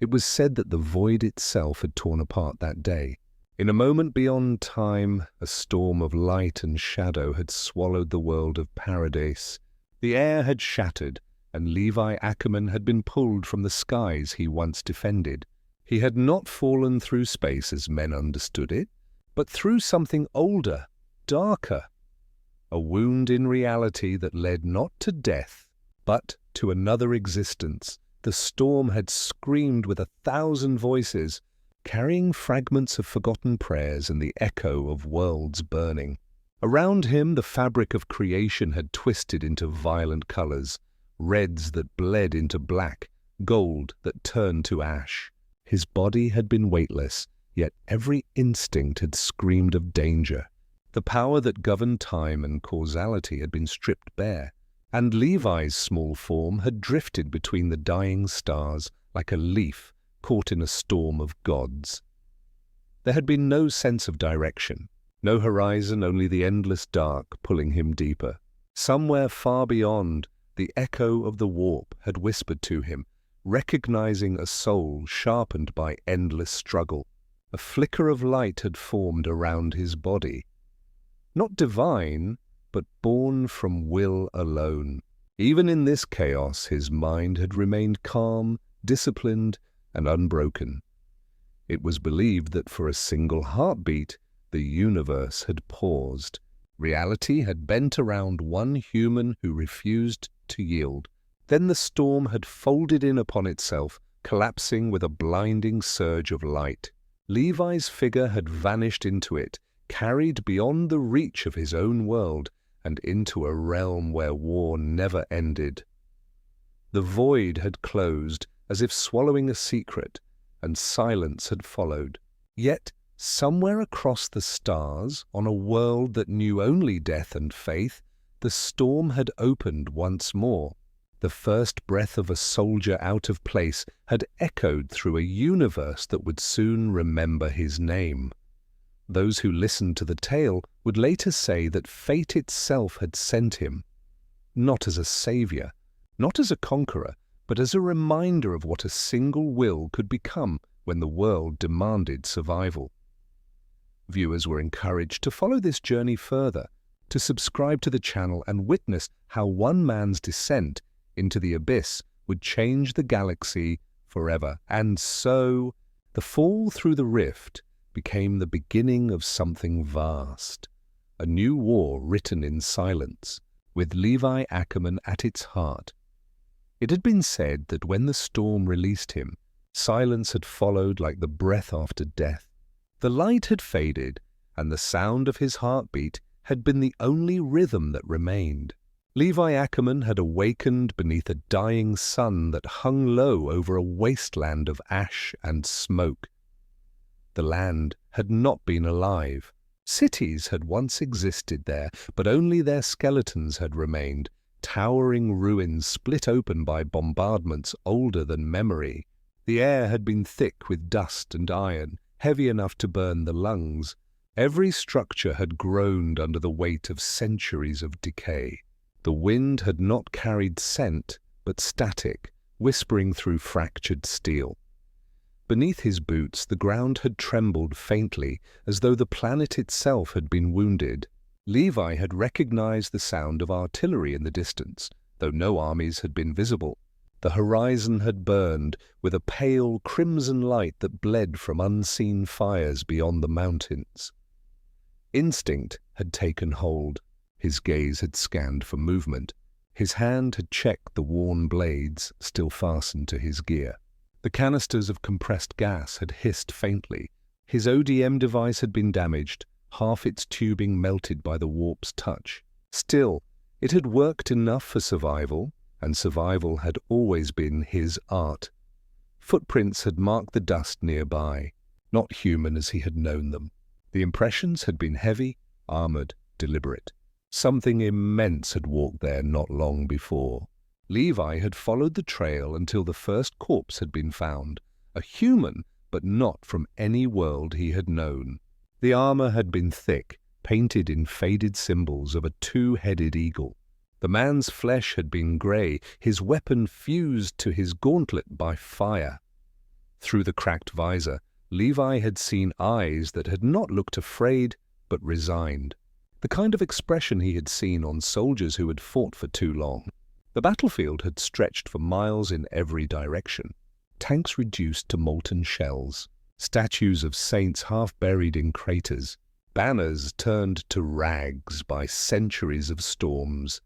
It was said that the void itself had torn apart that day. In a moment beyond time, a storm of light and shadow had swallowed the world of Paradise. The air had shattered, and Levi Ackerman had been pulled from the skies he once defended. He had not fallen through space as men understood it, but through something older, darker. A wound in reality that led not to death, but to another existence. The storm had screamed with 1,000 voices, carrying fragments of forgotten prayers and the echo of worlds burning. Around him, the fabric of creation had twisted into violent colors, reds that bled into black, gold that turned to ash. His body had been weightless, yet every instinct had screamed of danger. The power that governed time and causality had been stripped bare, and Levi's small form had drifted between the dying stars like a leaf caught in a storm of gods. There had been no sense of direction, no horizon, only the endless dark pulling him deeper. Somewhere far beyond, the echo of the warp had whispered to him, recognizing a soul sharpened by endless struggle. A flicker of light had formed around his body. Not divine, but born from will alone. Even in this chaos, his mind had remained calm, disciplined, and unbroken. It was believed that for a single heartbeat, the universe had paused. Reality had bent around one human who refused to yield. Then the storm had folded in upon itself, collapsing with a blinding surge of light. Levi's figure had vanished into it, carried beyond the reach of his own world and into a realm where war never ended. The void had closed, as if swallowing a secret, and silence had followed. Yet, somewhere across the stars, on a world that knew only death and faith, the storm had opened once more. The first breath of a soldier out of place had echoed through a universe that would soon remember his name. Those who listened to the tale would later say that fate itself had sent him, not as a savior, not as a conqueror, but as a reminder of what a single will could become when the world demanded survival. Viewers were encouraged to follow this journey further, to subscribe to the channel and witness how one man's descent into the abyss would change the galaxy forever. And so, the fall through the rift became the beginning of something vast, a new war written in silence, with Levi Ackerman at its heart. It had been said that when the storm released him, silence had followed like the breath after death. The light had faded, and the sound of his heartbeat had been the only rhythm that remained. Levi Ackerman had awakened beneath a dying sun that hung low over a wasteland of ash and smoke. The land had not been alive. Cities had once existed there, but only their skeletons had remained, towering ruins split open by bombardments older than memory. The air had been thick with dust and iron, heavy enough to burn the lungs. Every structure had groaned under the weight of centuries of decay. The wind had not carried scent, but static, whispering through fractured steel. Beneath his boots, the ground had trembled faintly, as though the planet itself had been wounded. Levi had recognized the sound of artillery in the distance, though no armies had been visible. The horizon had burned with a pale crimson light that bled from unseen fires beyond the mountains. Instinct had taken hold. His gaze had scanned for movement. His hand had checked the worn blades still fastened to his gear. The canisters of compressed gas had hissed faintly. His ODM device had been damaged, half its tubing melted by the warp's touch. Still, it had worked enough for survival, and survival had always been his art. Footprints had marked the dust nearby, not human as he had known them. The impressions had been heavy, armored, deliberate. Something immense had walked there not long before. Levi had followed the trail until the first corpse had been found, a human, but not from any world he had known. The armor had been thick, painted in faded symbols of a two-headed eagle. The man's flesh had been grey, his weapon fused to his gauntlet by fire. Through the cracked visor, Levi had seen eyes that had not looked afraid, but resigned. The kind of expression he had seen on soldiers who had fought for too long. The battlefield had stretched for miles in every direction. Tanks reduced to molten shells, statues of saints half buried in craters, banners turned to rags by centuries of storms.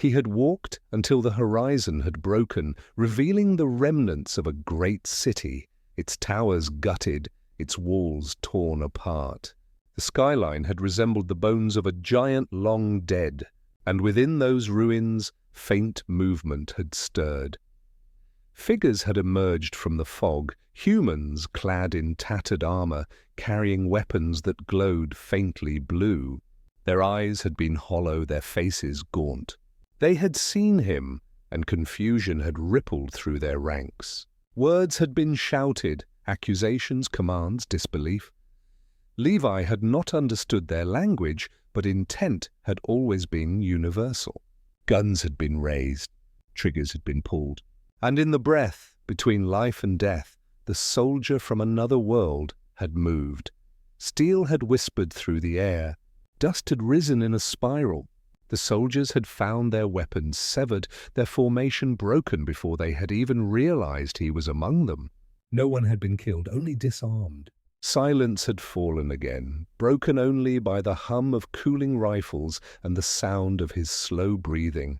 He had walked until the horizon had broken, revealing the remnants of a great city, its towers gutted, its walls torn apart. The skyline had resembled the bones of a giant long dead, and within those ruins, faint movement had stirred. Figures had emerged from the fog, humans clad in tattered armor, carrying weapons that glowed faintly blue. Their eyes had been hollow, their faces gaunt. They had seen him, and confusion had rippled through their ranks. Words had been shouted, accusations, commands, disbelief. Levi had not understood their language, but intent had always been universal. Guns had been raised, triggers had been pulled, and in the breath, between life and death, the soldier from another world had moved. Steel had whispered through the air. Dust had risen in a spiral. The soldiers had found their weapons severed, their formation broken before they had even realized he was among them. No one had been killed, only disarmed. Silence had fallen again, broken only by the hum of cooling rifles and the sound of his slow breathing.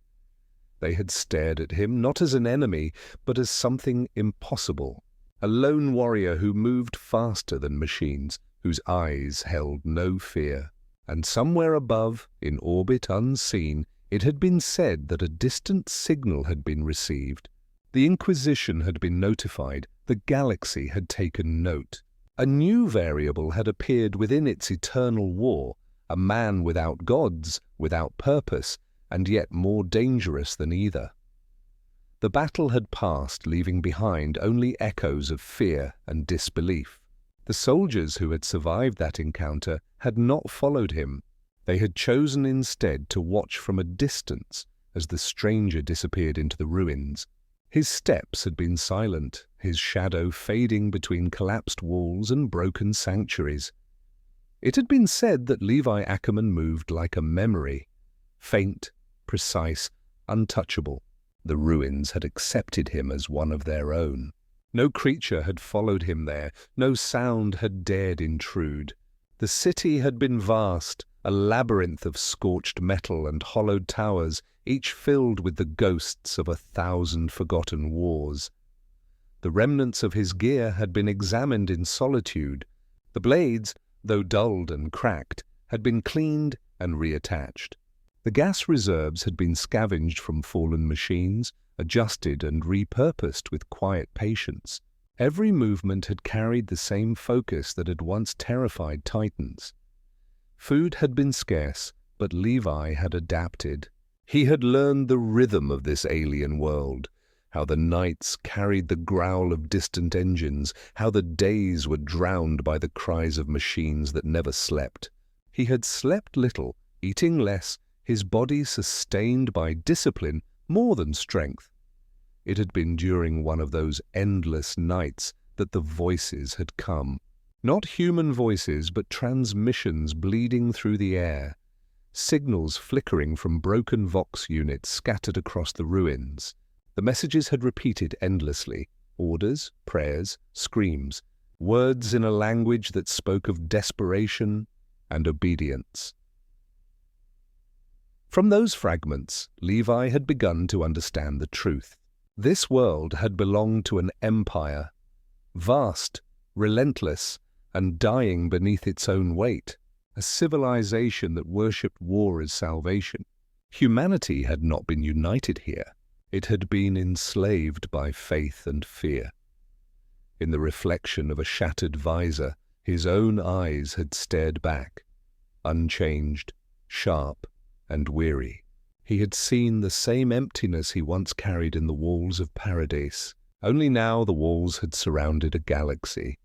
They had stared at him not as an enemy, but as something impossible, a lone warrior who moved faster than machines, whose eyes held no fear. And somewhere above, in orbit unseen, it had been said that a distant signal had been received. The Inquisition had been notified, the galaxy had taken note. A new variable had appeared within its eternal war, a man without gods, without purpose, and yet more dangerous than either. The battle had passed, leaving behind only echoes of fear and disbelief. The soldiers who had survived that encounter had not followed him. They had chosen instead to watch from a distance as the stranger disappeared into the ruins. His steps had been silent, his shadow fading between collapsed walls and broken sanctuaries. It had been said that Levi Ackerman moved like a memory, faint, precise, untouchable. The ruins had accepted him as one of their own. No creature had followed him there, no sound had dared intrude. The city had been vast, a labyrinth of scorched metal and hollowed towers, each filled with the ghosts of 1,000 forgotten wars. The remnants of his gear had been examined in solitude. The blades, though dulled and cracked, had been cleaned and reattached. The gas reserves had been scavenged from fallen machines, adjusted and repurposed with quiet patience. Every movement had carried the same focus that had once terrified Titans. Food had been scarce, but Levi had adapted. He had learned the rhythm of this alien world, how the nights carried the growl of distant engines, how the days were drowned by the cries of machines that never slept. He had slept little, eating less, his body sustained by discipline more than strength. It had been during one of those endless nights that the voices had come. Not human voices, but transmissions bleeding through the air, signals flickering from broken Vox units scattered across the ruins. The messages had repeated endlessly, orders, prayers, screams, words in a language that spoke of desperation and obedience. From those fragments, Levi had begun to understand the truth. This world had belonged to an empire, vast, relentless, and dying beneath its own weight, a civilization that worshipped war as salvation. Humanity had not been united here. It had been enslaved by faith and fear. In the reflection of a shattered visor, his own eyes had stared back, unchanged, sharp, and weary. He had seen the same emptiness he once carried in the walls of Paradise, only now the walls had surrounded a galaxy.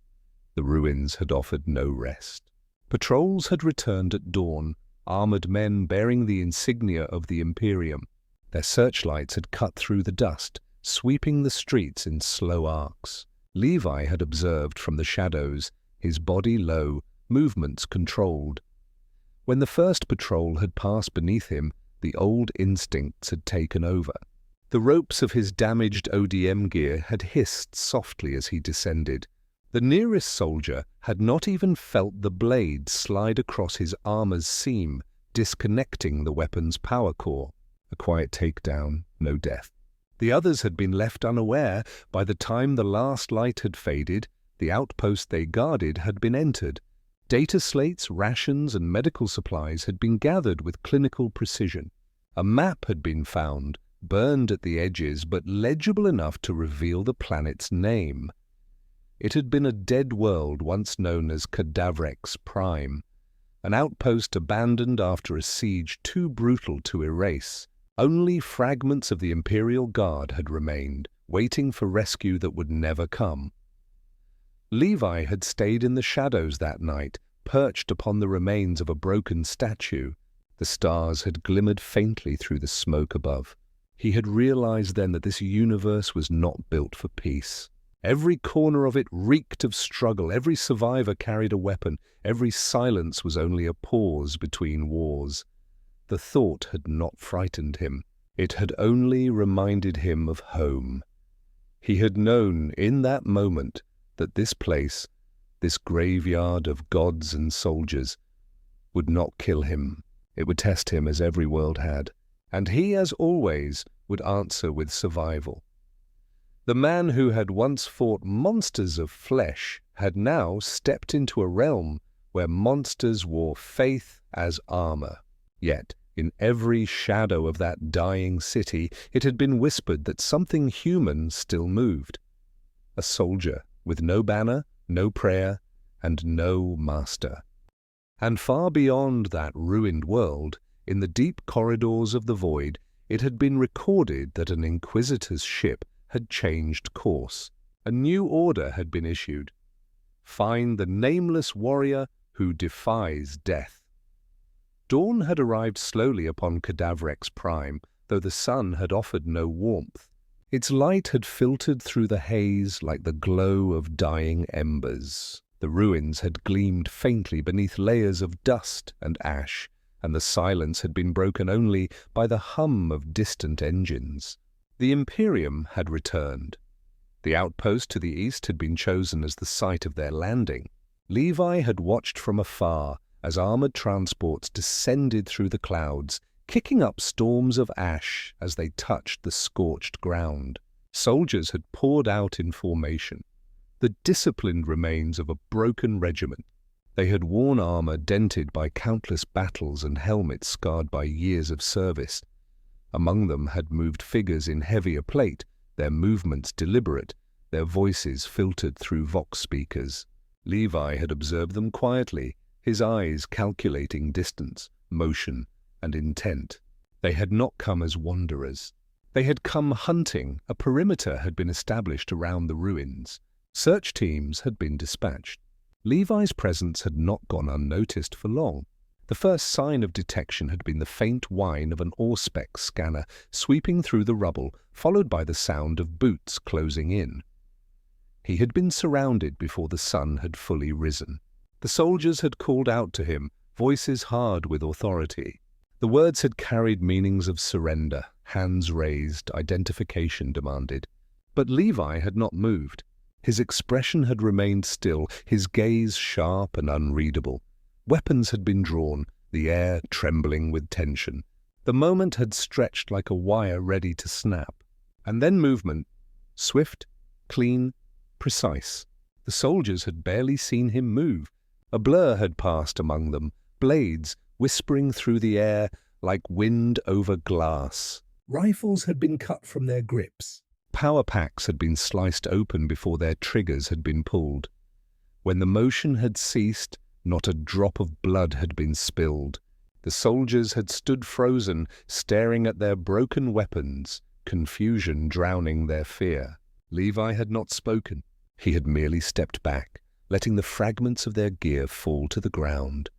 The ruins had offered no rest. Patrols had returned at dawn, armored men bearing the insignia of the Imperium. Their searchlights had cut through the dust, sweeping the streets in slow arcs. Levi had observed from the shadows, his body low, movements controlled. When the first patrol had passed beneath him, the old instincts had taken over. The ropes of his damaged ODM gear had hissed softly as he descended. The nearest soldier had not even felt the blade slide across his armor's seam, disconnecting the weapon's power core. A quiet takedown, no death. The others had been left unaware. By the time the last light had faded, the outpost they guarded had been entered. Data slates, rations, and medical supplies had been gathered with clinical precision. A map had been found, burned at the edges but legible enough to reveal the planet's name. It had been a dead world once known as Cadavrex Prime, an outpost abandoned after a siege too brutal to erase. Only fragments of the Imperial Guard had remained, waiting for rescue that would never come. Levi had stayed in the shadows that night, perched upon the remains of a broken statue. The stars had glimmered faintly through the smoke above. He had realized then that this universe was not built for peace. Every corner of it reeked of struggle, every survivor carried a weapon, every silence was only a pause between wars. The thought had not frightened him. It had only reminded him of home. He had known in that moment that this place, this graveyard of gods and soldiers, would not kill him. It would test him as every world had. And he, as always, would answer with survival. The man who had once fought monsters of flesh had now stepped into a realm where monsters wore faith as armor. Yet, in every shadow of that dying city, it had been whispered that something human still moved. A soldier with no banner, no prayer, and no master. And far beyond that ruined world, in the deep corridors of the void, it had been recorded that an Inquisitor's ship had changed course. A new order had been issued. Find the nameless warrior who defies death. Dawn had arrived slowly upon Cadavrex Prime, though the sun had offered no warmth. Its light had filtered through the haze like the glow of dying embers. The ruins had gleamed faintly beneath layers of dust and ash, and the silence had been broken only by the hum of distant engines. The Imperium had returned. The outpost to the east had been chosen as the site of their landing. Levi had watched from afar as armored transports descended through the clouds, kicking up storms of ash as they touched the scorched ground. Soldiers had poured out in formation, the disciplined remains of a broken regiment. They had worn armor dented by countless battles and helmets scarred by years of service. Among them had moved figures in heavier plate, their movements deliberate, their voices filtered through vox speakers. Levi had observed them quietly, his eyes calculating distance, motion, and intent. They had not come as wanderers. They had come hunting. A perimeter had been established around the ruins. Search teams had been dispatched. Levi's presence had not gone unnoticed for long. The first sign of detection had been the faint whine of an Auspex scanner sweeping through the rubble, followed by the sound of boots closing in. He had been surrounded before the sun had fully risen. The soldiers had called out to him, voices hard with authority. The words had carried meanings of surrender, hands raised, identification demanded. But Levi had not moved. His expression had remained still, his gaze sharp and unreadable. Weapons had been drawn, the air trembling with tension. The moment had stretched like a wire ready to snap. And then movement, swift, clean, precise. The soldiers had barely seen him move. A blur had passed among them, blades whispering through the air like wind over glass. Rifles had been cut from their grips. Power packs had been sliced open before their triggers had been pulled. When the motion had ceased, not a drop of blood had been spilled. The soldiers had stood frozen, staring at their broken weapons, confusion drowning their fear. Levi had not spoken. He had merely stepped back, letting the fragments of their gear fall to the ground.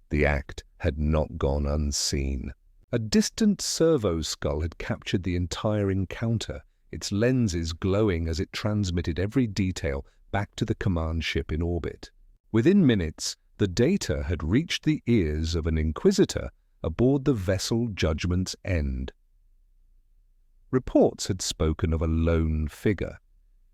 The act had not gone unseen. A distant servo skull had captured the entire encounter, its lenses glowing as it transmitted every detail back to the command ship in orbit. Within minutes, the data had reached the ears of an Inquisitor aboard the vessel Judgment's End. Reports had spoken of a lone figure,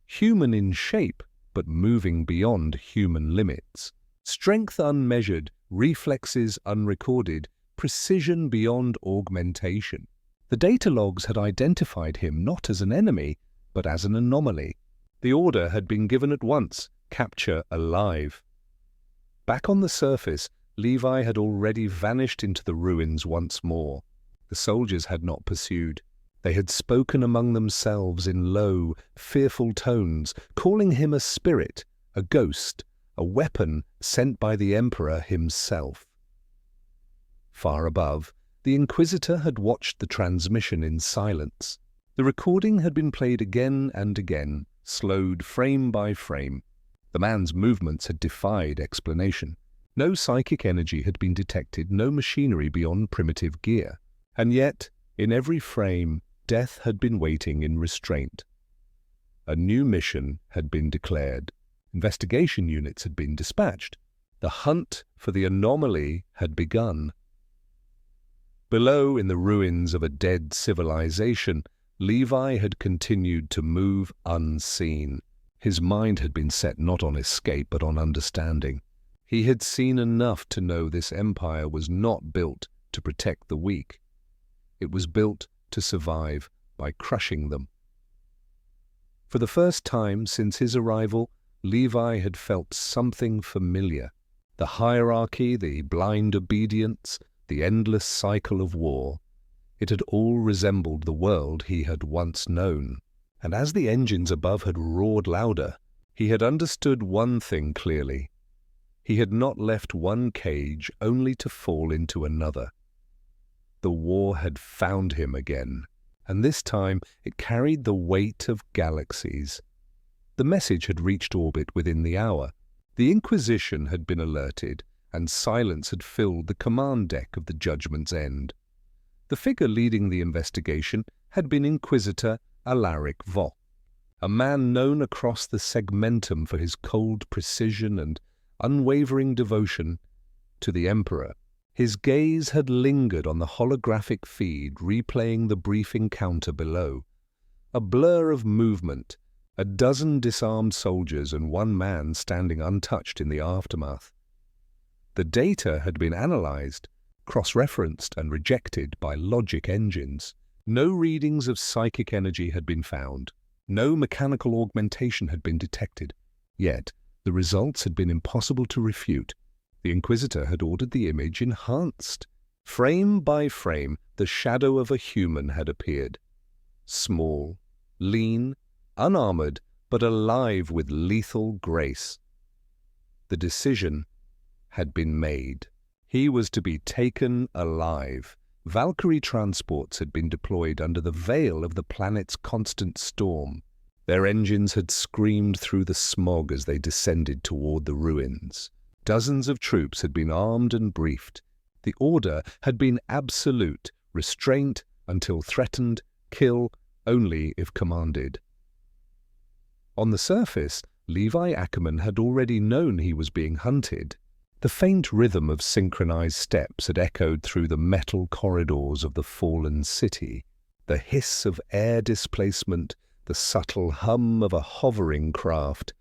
human in shape but moving beyond human limits. Strength unmeasured, reflexes unrecorded, precision beyond augmentation. The data logs had identified him not as an enemy, but as an anomaly. The order had been given at once: capture alive. Back on the surface, Levi had already vanished into the ruins once more. The soldiers had not pursued. They had spoken among themselves in low, fearful tones, calling him a spirit, a ghost, a weapon sent by the Emperor himself. Far above, the Inquisitor had watched the transmission in silence. The recording had been played again and again, slowed frame by frame. The man's movements had defied explanation. No psychic energy had been detected, no machinery beyond primitive gear. And yet, in every frame, death had been waiting in restraint. A new mission had been declared. Investigation units had been dispatched. The hunt for the anomaly had begun. Below, in the ruins of a dead civilization, Levi had continued to move unseen. His mind had been set not on escape, but on understanding. He had seen enough to know this empire was not built to protect the weak. It was built to survive by crushing them. For the first time since his arrival, Levi had felt something familiar. The hierarchy, the blind obedience, the endless cycle of war. It had all resembled the world he had once known. And as the engines above had roared louder, he had understood one thing clearly. He had not left one cage only to fall into another. The war had found him again, and this time it carried the weight of galaxies. The message had reached orbit within the hour. The Inquisition had been alerted, and silence had filled the command deck of the Judgment's End. The figure leading the investigation had been Inquisitor Alaric Vock, a man known across the segmentum for his cold precision and unwavering devotion to the Emperor. His gaze had lingered on the holographic feed replaying the brief encounter below. A blur of movement, a dozen disarmed soldiers and one man standing untouched in the aftermath. The data had been analyzed, cross-referenced and rejected by logic engines. No readings of psychic energy had been found. No mechanical augmentation had been detected. Yet, the results had been impossible to refute. The Inquisitor had ordered the image enhanced. Frame by frame, the shadow of a human had appeared. Small, lean, unarmored, but alive with lethal grace. The decision had been made. He was to be taken alive. Valkyrie transports had been deployed under the veil of the planet's constant storm. Their engines had screamed through the smog as they descended toward the ruins. Dozens of troops had been armed and briefed. The order had been absolute: restraint until threatened, kill only if commanded. On the surface, Levi Ackerman had already known he was being hunted. The faint rhythm of synchronized steps had echoed through the metal corridors of the fallen city. The hiss of air displacement, the subtle hum of a hovering craft.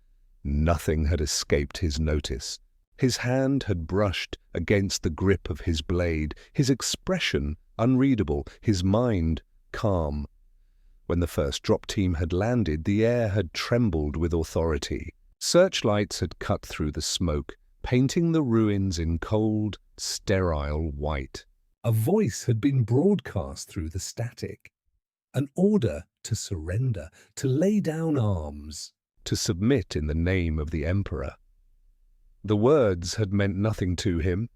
Nothing had escaped his notice. His hand had brushed against the grip of his blade, his expression unreadable, his mind calm. When the first drop team had landed, the air had trembled with authority. Searchlights had cut through the smoke, painting the ruins in cold, sterile white. A voice had been broadcast through the static. An order to surrender, to lay down arms, to submit in the name of the Emperor. The words had meant nothing to him.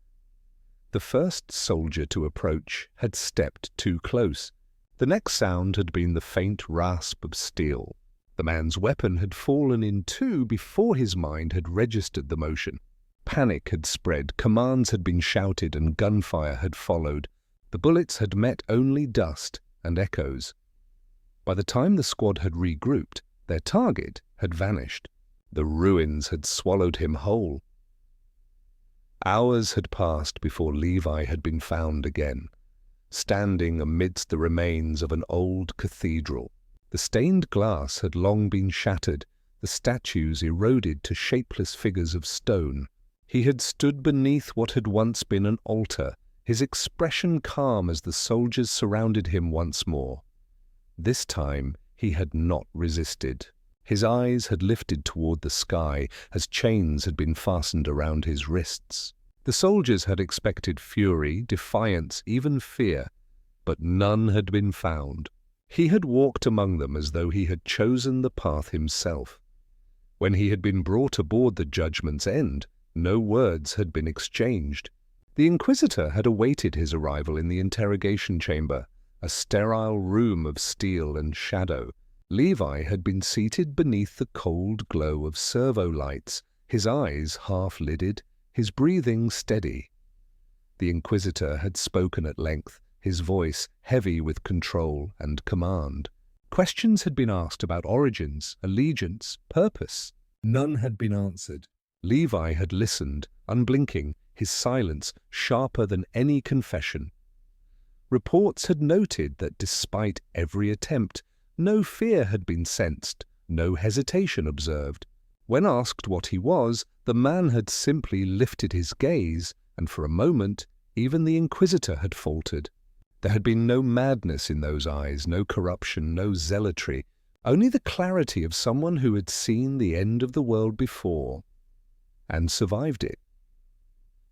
The first soldier to approach had stepped too close. The next sound had been the faint rasp of steel. The man's weapon had fallen in two before his mind had registered the motion. Panic had spread, commands had been shouted, and gunfire had followed. The bullets had met only dust and echoes. By the time the squad had regrouped, their target had vanished. The ruins had swallowed him whole. Hours had passed before Levi had been found again, standing amidst the remains of an old cathedral. The stained glass had long been shattered, the statues eroded to shapeless figures of stone. He had stood beneath what had once been an altar, his expression calm as the soldiers surrounded him once more. This time he had not resisted. His eyes had lifted toward the sky as chains had been fastened around his wrists. The soldiers had expected fury, defiance, even fear, but none had been found. He had walked among them as though he had chosen the path himself. When he had been brought aboard the Judgment's End, no words had been exchanged. The Inquisitor had awaited his arrival in the interrogation chamber, a sterile room of steel and shadow. Levi had been seated beneath the cold glow of servo lights, his eyes half-lidded, his breathing steady. The Inquisitor had spoken at length, his voice heavy with control and command. Questions had been asked about origins, allegiance, purpose. None had been answered. Levi had listened, unblinking, his silence sharper than any confession. Reports had noted that despite every attempt, no fear had been sensed, no hesitation observed. When asked what he was, the man had simply lifted his gaze, and for a moment, even the Inquisitor had faltered. There had been no madness in those eyes, no corruption, no zealotry, only the clarity of someone who had seen the end of the world before and survived it.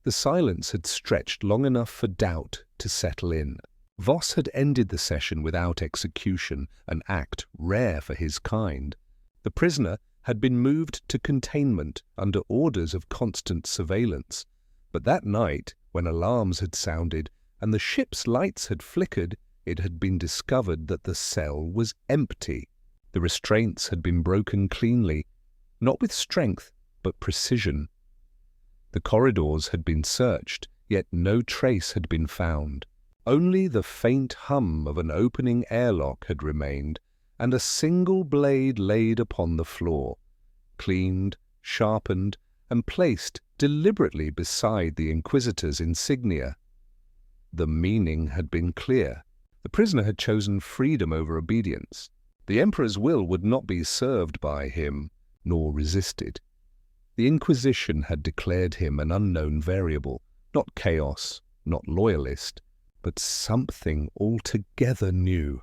The silence had stretched long enough for doubt to settle in. Voss had ended the session without execution, an act rare for his kind. The prisoner had been moved to containment under orders of constant surveillance. But that night, when alarms had sounded and the ship's lights had flickered, it had been discovered that the cell was empty. The restraints had been broken cleanly, not with strength, but precision. The corridors had been searched, yet no trace had been found. Only the faint hum of an opening airlock had remained, and a single blade laid upon the floor, cleaned, sharpened, and placed deliberately beside the Inquisitor's insignia. The meaning had been clear. The prisoner had chosen freedom over obedience. The Emperor's will would not be served by him, nor resisted. The Inquisition had declared him an unknown variable, not chaos, not loyalist, but something altogether new.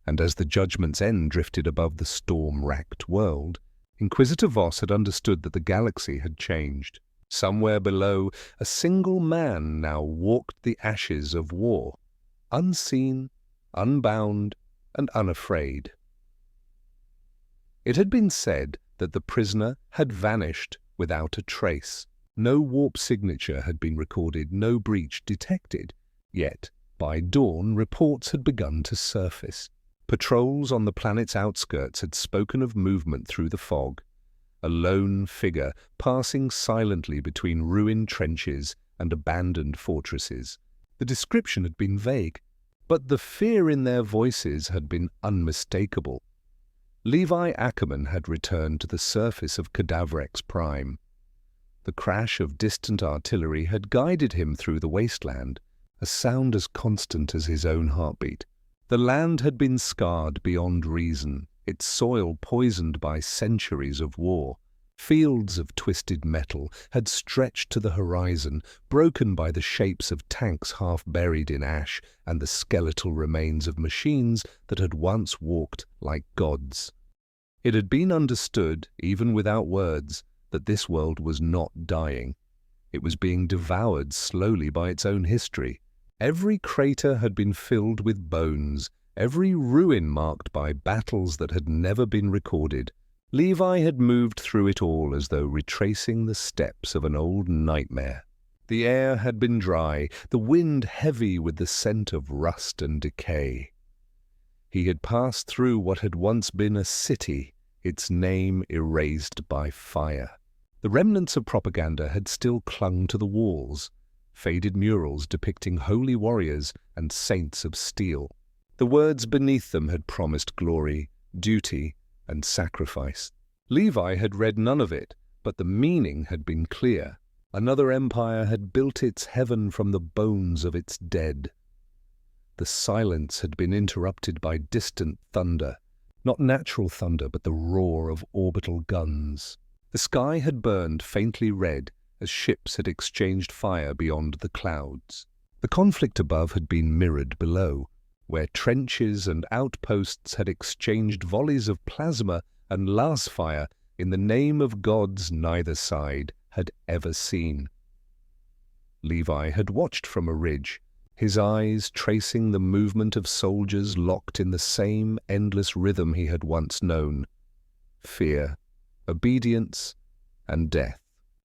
And as the Judgment's End drifted above the storm-racked world, Inquisitor Voss had understood that the galaxy had changed. Somewhere below, a single man now walked the ashes of war, unseen, unbound, and unafraid. It had been said that the prisoner had vanished without a trace. No warp signature had been recorded, no breach detected. Yet, by dawn, reports had begun to surface. Patrols on the planet's outskirts had spoken of movement through the fog, a lone figure passing silently between ruined trenches and abandoned fortresses. The description had been vague, but the fear in their voices had been unmistakable. Levi Ackerman had returned to the surface of Cadavrex Prime. The crash of distant artillery had guided him through the wasteland, a sound as constant as his own heartbeat. The land had been scarred beyond reason, its soil poisoned by centuries of war. Fields of twisted metal had stretched to the horizon, broken by the shapes of tanks half buried in ash and the skeletal remains of machines that had once walked like gods. It had been understood, even without words, that this world was not dying. It was being devoured slowly by its own history. Every crater had been filled with bones, every ruin marked by battles that had never been recorded. Levi had moved through it all as though retracing the steps of an old nightmare. The air had been dry, the wind heavy with the scent of rust and decay. He had passed through what had once been a city, its name erased by fire. The remnants of propaganda had still clung to the walls, faded murals depicting holy warriors and saints of steel. The words beneath them had promised glory, duty, and sacrifice. Levi had read none of it, but the meaning had been clear. Another empire had built its heaven from the bones of its dead. The silence had been interrupted by distant thunder, not natural thunder, but the roar of orbital guns. The sky had burned faintly red as ships had exchanged fire beyond the clouds. The conflict above had been mirrored below, where trenches and outposts had exchanged volleys of plasma and lasfire in the name of gods neither side had ever seen. Levi had watched from a ridge, his eyes tracing the movement of soldiers locked in the same endless rhythm he had once known: fear, obedience, and death.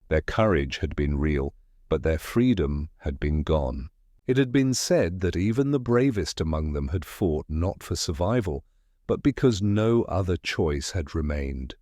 Their courage had been real, but their freedom had been gone. It had been said that even the bravest among them had fought not for survival, but because no other choice had remained.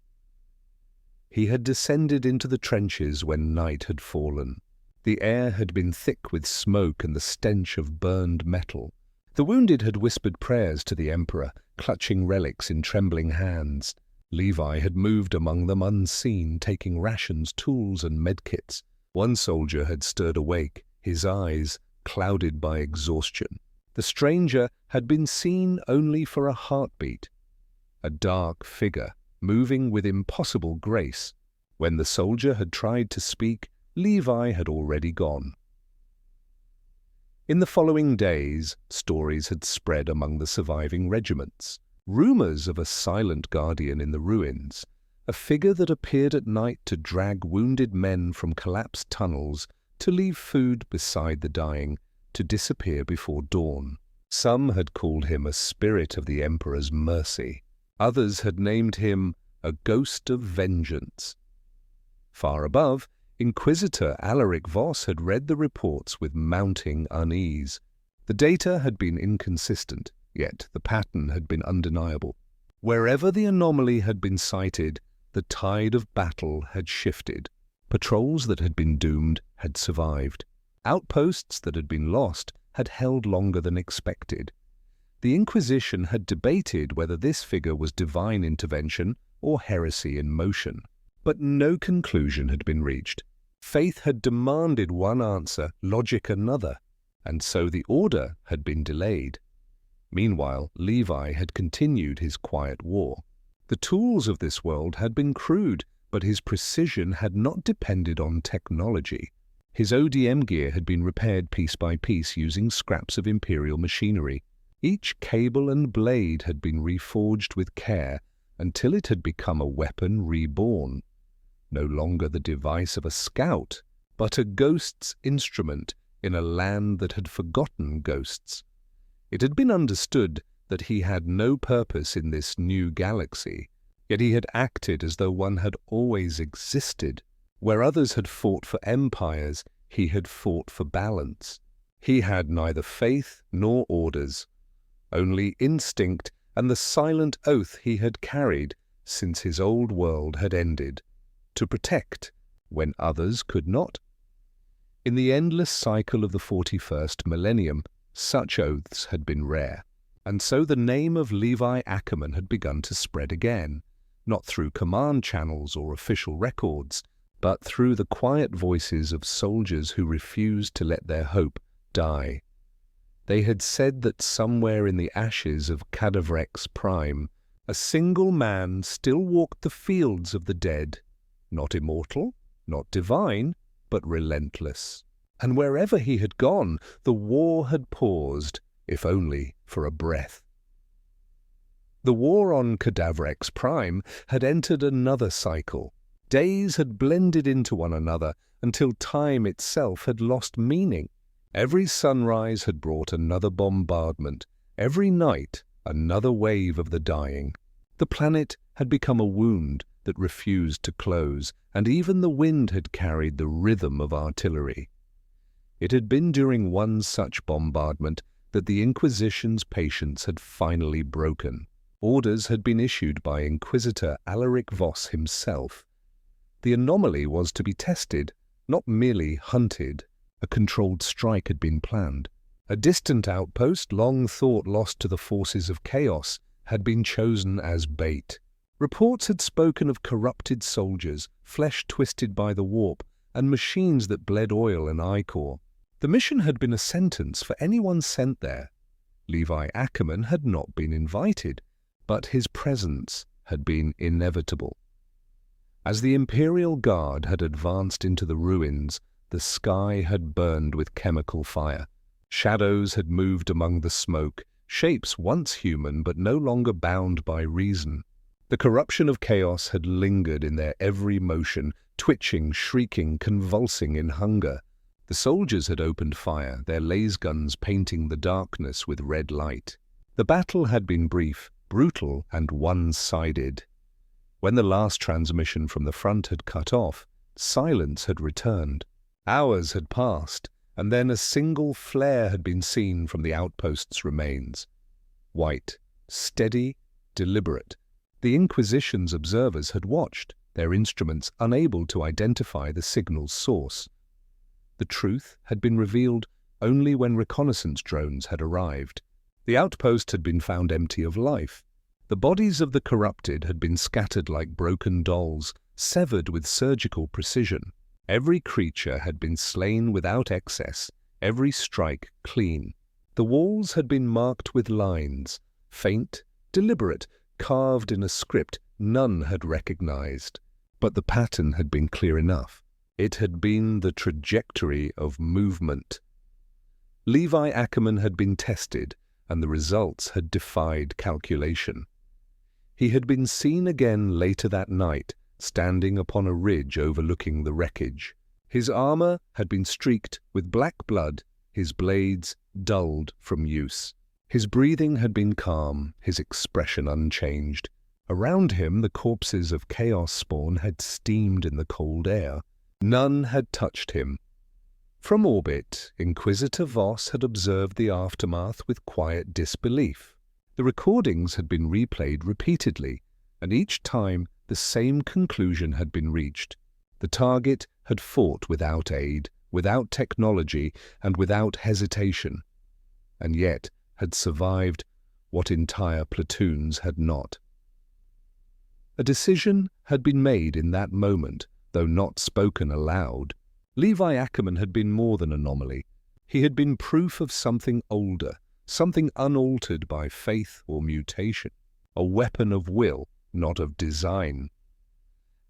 He had descended into the trenches when night had fallen. The air had been thick with smoke and the stench of burned metal. The wounded had whispered prayers to the Emperor, clutching relics in trembling hands. Levi had moved among them unseen, taking rations, tools, and medkits. One soldier had stirred awake, his eyes clouded by exhaustion. The stranger had been seen only for a heartbeat, a dark figure moving with impossible grace. When the soldier had tried to speak, Levi had already gone. In the following days, stories had spread among the surviving regiments. Rumors of a silent guardian in the ruins, a figure that appeared at night to drag wounded men from collapsed tunnels, to leave food beside the dying, to disappear before dawn. Some had called him a spirit of the Emperor's mercy. Others had named him a ghost of vengeance. Far above, Inquisitor Alaric Voss had read the reports with mounting unease. The data had been inconsistent, yet the pattern had been undeniable. Wherever the anomaly had been sighted, the tide of battle had shifted. Patrols that had been doomed had survived. Outposts that had been lost had held longer than expected. The Inquisition had debated whether this figure was divine intervention or heresy in motion. But no conclusion had been reached. Faith had demanded one answer, logic another, and so the order had been delayed. Meanwhile, Levi had continued his quiet war. The tools of this world had been crude, but his precision had not depended on technology. His ODM gear had been repaired piece by piece using scraps of Imperial machinery. Each cable and blade had been reforged with care until it had become a weapon reborn. No longer the device of a scout, but a ghost's instrument in a land that had forgotten ghosts. It had been understood that he had no purpose in this new galaxy, yet he had acted as though one had always existed. Where others had fought for empires, he had fought for balance. He had neither faith nor orders, only instinct and the silent oath he had carried since his old world had ended, to protect when others could not. In the endless cycle of the 41st millennium, such oaths had been rare, and so the name of Levi Ackerman had begun to spread again, not through command channels or official records, but through the quiet voices of soldiers who refused to let their hope die. They had said that somewhere in the ashes of Cadavrex Prime, a single man still walked the fields of the dead, not immortal, not divine, but relentless. And wherever he had gone, the war had paused, if only for a breath. The war on Cadavrex Prime had entered another cycle. Days had blended into one another until time itself had lost meaning. Every sunrise had brought another bombardment, every night another wave of the dying. The planet had become a wound that refused to close, and even the wind had carried the rhythm of artillery. It had been during one such bombardment that the Inquisition's patience had finally broken. Orders had been issued by Inquisitor Alaric Voss himself. The anomaly was to be tested, not merely hunted. A controlled strike had been planned. A distant outpost, long thought lost to the forces of chaos, had been chosen as bait. Reports had spoken of corrupted soldiers, flesh twisted by the warp, and machines that bled oil and ichor. The mission had been a sentence for anyone sent there. Levi Ackerman had not been invited, but his presence had been inevitable. As the Imperial Guard had advanced into the ruins, the sky had burned with chemical fire. Shadows had moved among the smoke, shapes once human but no longer bound by reason. The corruption of chaos had lingered in their every motion, twitching, shrieking, convulsing in hunger. The soldiers had opened fire, their laser guns painting the darkness with red light. The battle had been brief, brutal, and one-sided. When the last transmission from the front had cut off, silence had returned. Hours had passed, and then a single flare had been seen from the outpost's remains. White, steady, deliberate. The Inquisition's observers had watched, their instruments unable to identify the signal's source. The truth had been revealed only when reconnaissance drones had arrived. The outpost had been found empty of life. The bodies of the corrupted had been scattered like broken dolls, severed with surgical precision. Every creature had been slain without excess, every strike clean. The walls had been marked with lines, faint, deliberate, carved in a script none had recognized. But the pattern had been clear enough. It had been the trajectory of movement. Levi Ackerman had been tested, and the results had defied calculation. He had been seen again later that night, standing upon a ridge overlooking the wreckage. His armor had been streaked with black blood, his blades dulled from use. His breathing had been calm, his expression unchanged. Around him the corpses of chaos spawn had steamed in the cold air. None had touched him. From orbit, Inquisitor Voss had observed the aftermath with quiet disbelief. The recordings had been replayed repeatedly, and each time the same conclusion had been reached. The target had fought without aid, without technology, and without hesitation, and yet had survived what entire platoons had not. A decision had been made in that moment, though not spoken aloud. Levi Ackerman had been more than anomaly. He had been proof of something older, something unaltered by faith or mutation, a weapon of will, not of design.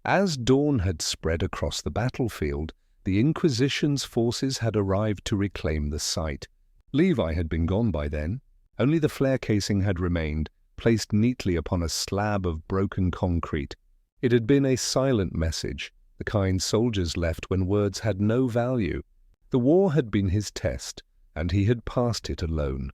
As dawn had spread across the battlefield, the Inquisition's forces had arrived to reclaim the site. Levi had been gone by then. Only the flare casing had remained, placed neatly upon a slab of broken concrete. It had been a silent message, the kind soldiers left when words had no value. The war had been his test, and he had passed it alone.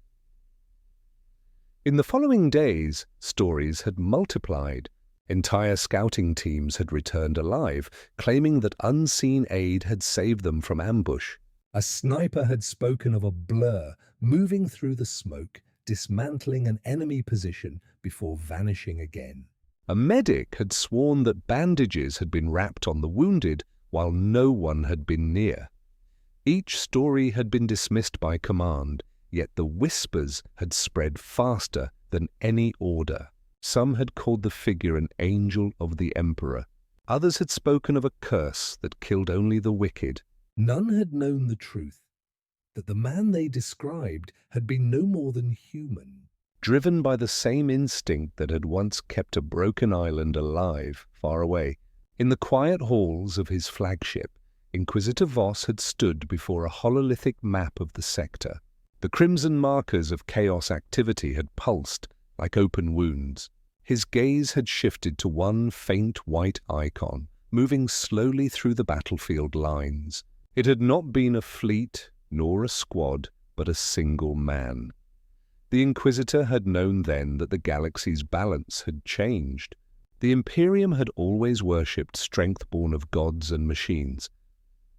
In the following days, stories had multiplied. Entire scouting teams had returned alive, claiming that unseen aid had saved them from ambush. A sniper had spoken of a blur moving through the smoke, dismantling an enemy position before vanishing again. A medic had sworn that bandages had been wrapped on the wounded while no one had been near. Each story had been dismissed by command, yet the whispers had spread faster than any order. Some had called the figure an angel of the Emperor. Others had spoken of a curse that killed only the wicked. None had known the truth, that the man they described had been no more than human, driven by the same instinct that had once kept a broken island alive far away. In the quiet halls of his flagship, Inquisitor Voss had stood before a hololithic map of the sector. The crimson markers of chaos activity had pulsed like open wounds. His gaze had shifted to one faint white icon, moving slowly through the battlefield lines. It had not been a fleet nor a squad, but a single man. The Inquisitor had known then that the galaxy's balance had changed. The Imperium had always worshipped strength born of gods and machines,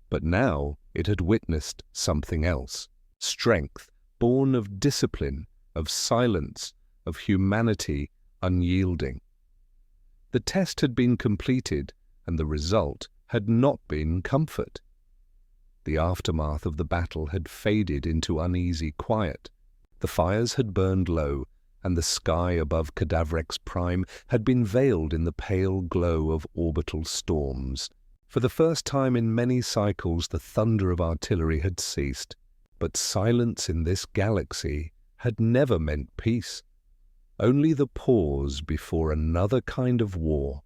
but now it had witnessed something else. Strength born of discipline, of silence, of humanity unyielding. The test had been completed, and the result had not been comfort. The aftermath of the battle had faded into uneasy quiet. The fires had burned low, and the sky above Cadavrex Prime had been veiled in the pale glow of orbital storms. For the first time in many cycles, the thunder of artillery had ceased, but silence in this galaxy had never meant peace, only the pause before another kind of war.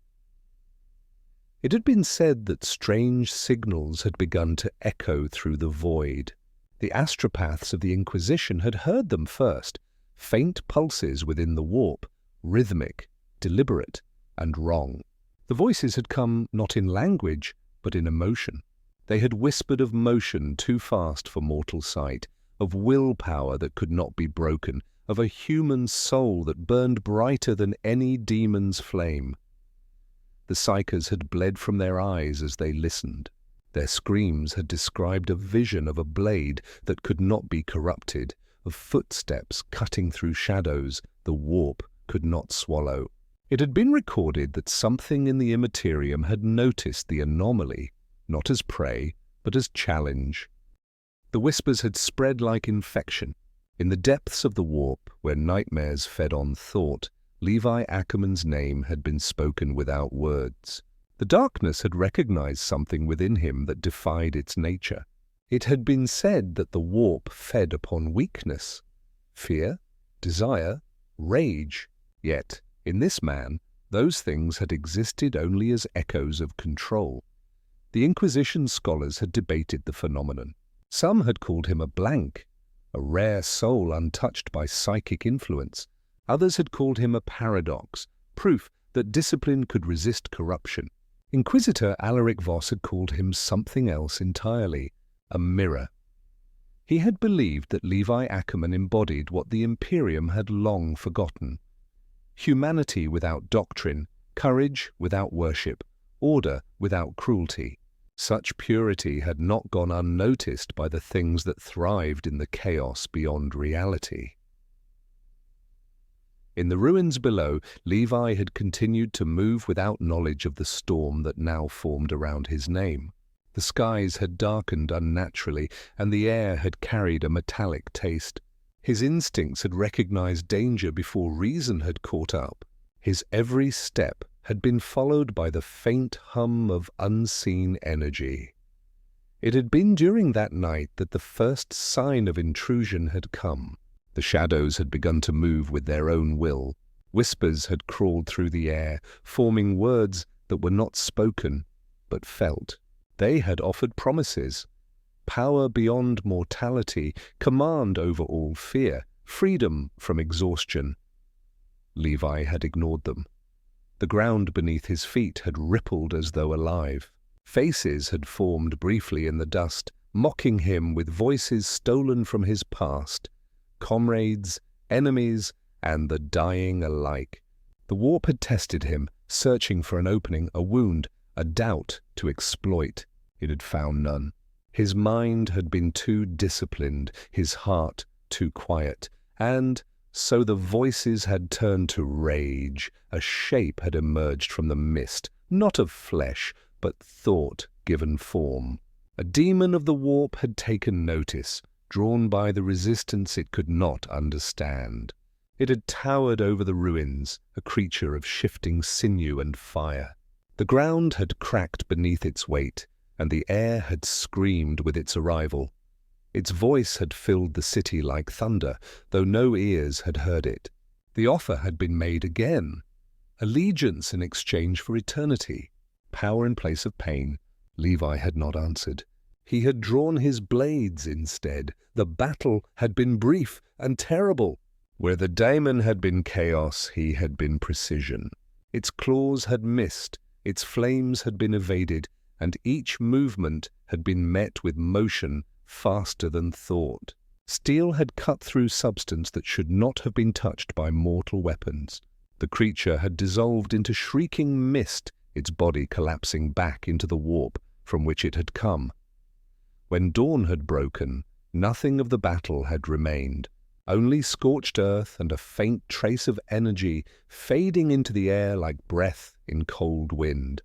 It had been said that strange signals had begun to echo through the void. The astropaths of the Inquisition had heard them first, faint pulses within the warp, rhythmic, deliberate, and wrong. The voices had come not in language, but in emotion. They had whispered of motion too fast for mortal sight, of willpower that could not be broken, of a human soul that burned brighter than any demon's flame. The psychers had bled from their eyes as they listened. Their screams had described a vision of a blade that could not be corrupted, of footsteps cutting through shadows the warp could not swallow. It had been recorded that something in the immaterium had noticed the anomaly, not as prey, but as challenge. The whispers had spread like infection. In the depths of the warp, where nightmares fed on thought, Levi Ackerman's name had been spoken without words. The darkness had recognized something within him that defied its nature. It had been said that the warp fed upon weakness, fear, desire, rage. Yet, in this man, those things had existed only as echoes of control. The Inquisition scholars had debated the phenomenon. Some had called him a blank, a rare soul untouched by psychic influence. Others had called him a paradox, proof that discipline could resist corruption. Inquisitor Alaric Voss had called him something else entirely, a mirror. He had believed that Levi Ackerman embodied what the Imperium had long forgotten: humanity without doctrine, courage without worship, order without cruelty. Such purity had not gone unnoticed by the things that thrived in the chaos beyond reality. In the ruins below, Levi had continued to move without knowledge of the storm that now formed around his name. The skies had darkened unnaturally, and the air had carried a metallic taste. His instincts had recognized danger before reason had caught up. His every step had been followed by the faint hum of unseen energy. It had been during that night that the first sign of intrusion had come. The shadows had begun to move with their own will. Whispers had crawled through the air, forming words that were not spoken, but felt. They had offered promises: power beyond mortality, command over all fear, freedom from exhaustion. Levi had ignored them. The ground beneath his feet had rippled as though alive. Faces had formed briefly in the dust, mocking him with voices stolen from his past. Comrades, enemies, and the dying alike. The warp had tested him, searching for an opening, a wound, a doubt to exploit. It had found none. His mind had been too disciplined, his heart too quiet, and so the voices had turned to rage. A shape had emerged from the mist, not of flesh, but thought given form. A demon of the warp had taken notice, drawn by the resistance it could not understand. It had towered over the ruins, a creature of shifting sinew and fire. The ground had cracked beneath its weight, and the air had screamed with its arrival. Its voice had filled the city like thunder, though no ears had heard it. The offer had been made again: allegiance in exchange for eternity, power in place of pain. Levi had not answered. He had drawn his blades instead. The battle had been brief and terrible. Where the daemon had been chaos, he had been precision. Its claws had missed, its flames had been evaded, and each movement had been met with motion faster than thought. Steel had cut through substance that should not have been touched by mortal weapons. The creature had dissolved into shrieking mist, its body collapsing back into the warp from which it had come. When dawn had broken, nothing of the battle had remained, only scorched earth and a faint trace of energy fading into the air like breath in cold wind.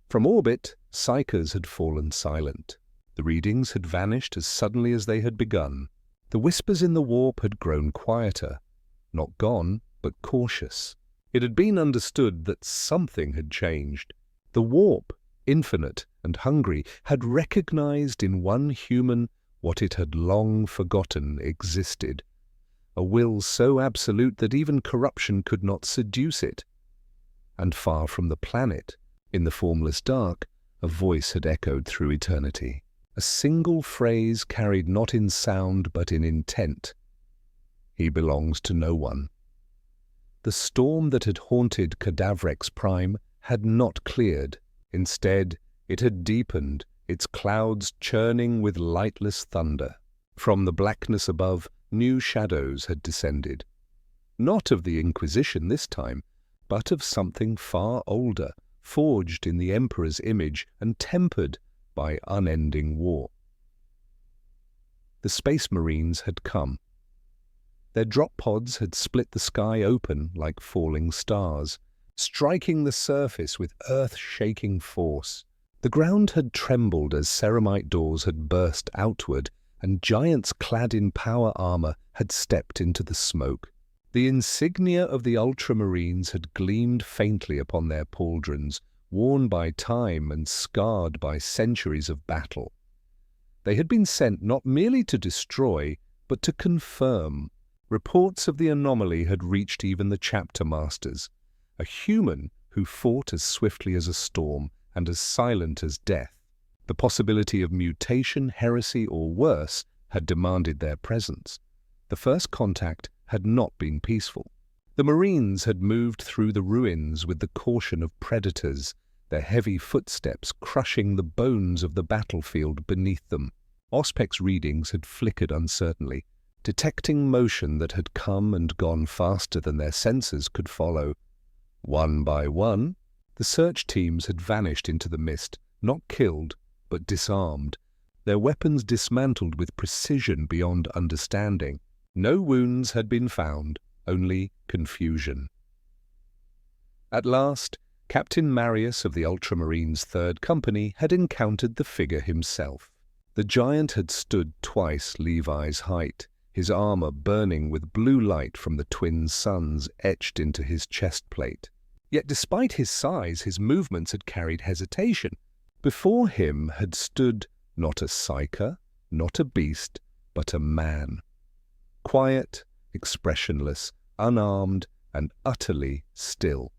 From orbit, psychers had fallen silent. The readings had vanished as suddenly as they had begun. The whispers in the warp had grown quieter, not gone, but cautious. It had been understood that something had changed. The warp, infinite and hungry, had recognized in one human what it had long forgotten existed, a will so absolute that even corruption could not seduce it. And far from the planet, in the formless dark, a voice had echoed through eternity. A single phrase carried not in sound but in intent. He belongs to no one. The storm that had haunted Cadavrex Prime had not cleared. Instead, it had deepened, its clouds churning with lightless thunder. From the blackness above, new shadows had descended. Not of the Inquisition this time, but of something far older, forged in the Emperor's image and tempered by unending war. The Space Marines had come. Their drop pods had split the sky open like falling stars, striking the surface with earth-shaking force. The ground had trembled as ceramite doors had burst outward, and giants clad in power armor had stepped into the smoke. The insignia of the Ultramarines had gleamed faintly upon their pauldrons, worn by time and scarred by centuries of battle. They had been sent not merely to destroy, but to confirm. Reports of the anomaly had reached even the chapter masters. A human who fought as swiftly as a storm and as silent as death. The possibility of mutation, heresy, or worse had demanded their presence. The first contact had not been peaceful. The Marines had moved through the ruins with the caution of predators, their heavy footsteps crushing the bones of the battlefield beneath them. Ospec's readings had flickered uncertainly, detecting motion that had come and gone faster than their senses could follow. One by one, the search teams had vanished into the mist, not killed, but disarmed, their weapons dismantled with precision beyond understanding. No wounds had been found, only confusion. At last, Captain Marius of the Ultramarines' 3rd Company had encountered the figure himself. The giant had stood twice Levi's height, his armor burning with blue light from the twin suns etched into his chest plate. Yet despite his size, his movements had carried hesitation. Before him had stood not a psyker, not a beast, but a man. Quiet, expressionless, unarmed, and utterly still.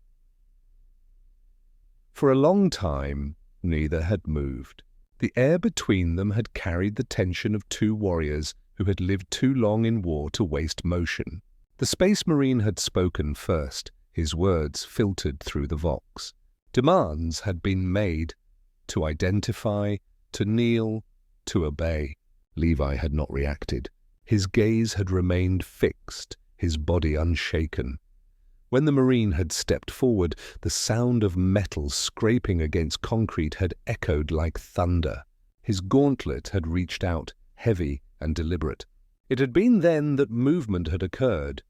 For a long time, neither had moved. The air between them had carried the tension of two warriors who had lived too long in war to waste motion. The Space Marine had spoken first, his words filtered through the vox. Demands had been made to identify, to kneel, to obey. Levi had not reacted. His gaze had remained fixed, his body unshaken. When the Marine had stepped forward, the sound of metal scraping against concrete had echoed like thunder. His gauntlet had reached out, heavy and deliberate. It had been then that movement had occurred,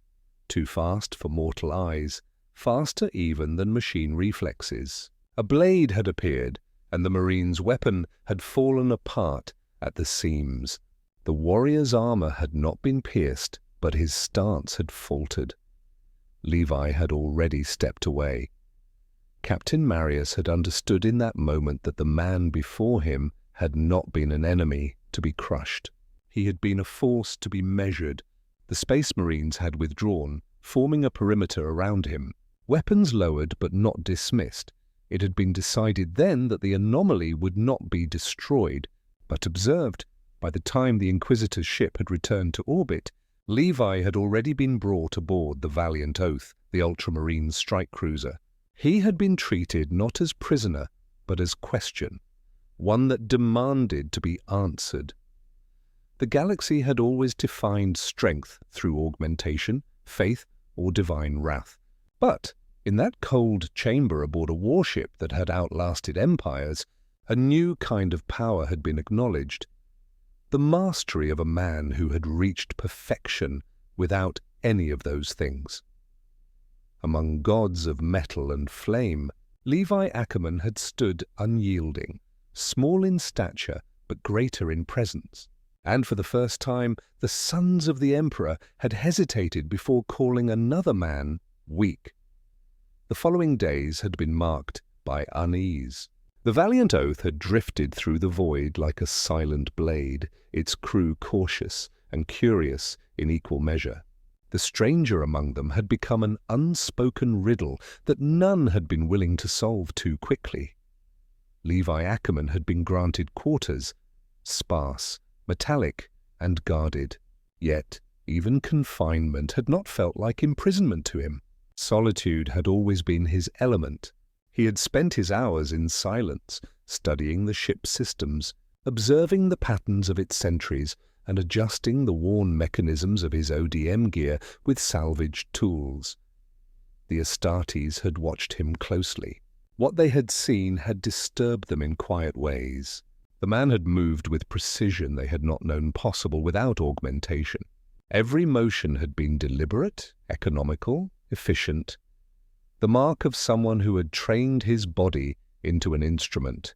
too fast for mortal eyes, faster even than machine reflexes. A blade had appeared, and the Marine's weapon had fallen apart at the seams. The warrior's armor had not been pierced, but his stance had faltered. Levi had already stepped away. Captain Marius had understood in that moment that the man before him had not been an enemy to be crushed. He had been a force to be measured. The Space Marines had withdrawn, forming a perimeter around him. Weapons lowered but not dismissed. It had been decided then that the anomaly would not be destroyed, but observed. By the time the Inquisitor's ship had returned to orbit, Levi had already been brought aboard the Valiant Oath, the Ultramarine strike cruiser. He had been treated not as prisoner, but as question, one that demanded to be answered. The galaxy had always defined strength through augmentation, faith, or divine wrath. But in that cold chamber aboard a warship that had outlasted empires, a new kind of power had been acknowledged. The mastery of a man who had reached perfection without any of those things. Among gods of metal and flame, Levi Ackerman had stood unyielding, small in stature, but greater in presence. And for the first time, the sons of the Emperor had hesitated before calling another man weak. The following days had been marked by unease. The valiant oath had drifted through the void like a silent blade, its crew cautious and curious in equal measure. The stranger among them had become an unspoken riddle that none had been willing to solve too quickly. Levi Ackerman had been granted quarters, sparse, metallic, and guarded. Yet, even confinement had not felt like imprisonment to him. Solitude had always been his element. He had spent his hours in silence, studying the ship's systems, observing the patterns of its sentries, and adjusting the worn mechanisms of his ODM gear with salvaged tools. The Astartes had watched him closely. What they had seen had disturbed them in quiet ways. The man had moved with precision they had not known possible without augmentation. Every motion had been deliberate, economical, efficient. The mark of someone who had trained his body into an instrument.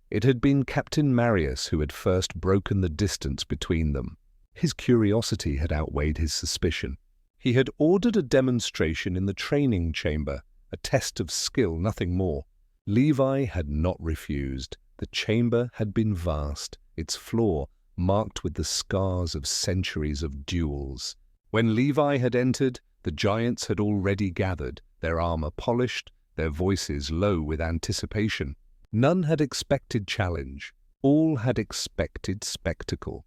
It had been Captain Marius who had first broken the distance between them. His curiosity had outweighed his suspicion. He had ordered a demonstration in the training chamber, a test of skill, nothing more. Levi had not refused. The chamber had been vast, its floor marked with the scars of centuries of duels. When Levi had entered, the giants had already gathered, their armor polished, their voices low with anticipation. None had expected challenge. All had expected spectacle.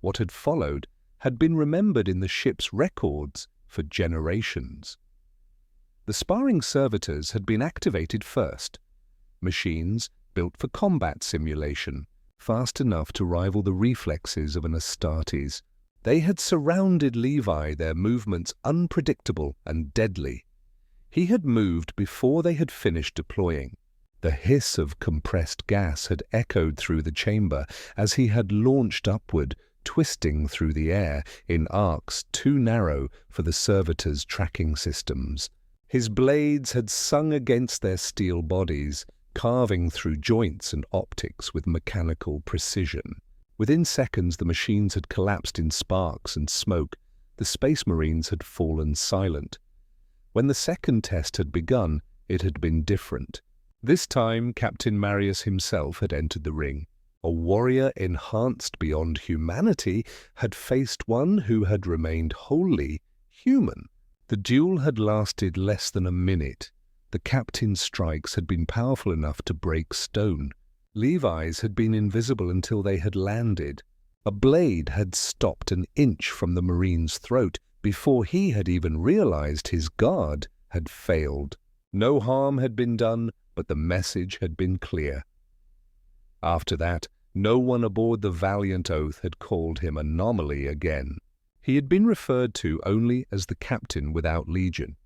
What had followed had been remembered in the ship's records for generations. The sparring servitors had been activated first. Machines built for combat simulation, fast enough to rival the reflexes of an Astartes. They had surrounded Levi, their movements unpredictable and deadly. He had moved before they had finished deploying. The hiss of compressed gas had echoed through the chamber as he had launched upward, twisting through the air in arcs too narrow for the servitors' tracking systems. His blades had sung against their steel bodies, carving through joints and optics with mechanical precision. Within seconds, the machines had collapsed in sparks and smoke. The Space Marines had fallen silent. When the second test had begun, it had been different. This time, Captain Marius himself had entered the ring. A warrior enhanced beyond humanity had faced one who had remained wholly human. The duel had lasted less than a minute. The captain's strikes had been powerful enough to break stone. Levi's had been invisible until they had landed. A blade had stopped an inch from the Marine's throat before he had even realized his guard had failed. No harm had been done, but the message had been clear. After that, no one aboard the valiant oath had called him anomaly again. He had been referred to only as the captain without legion.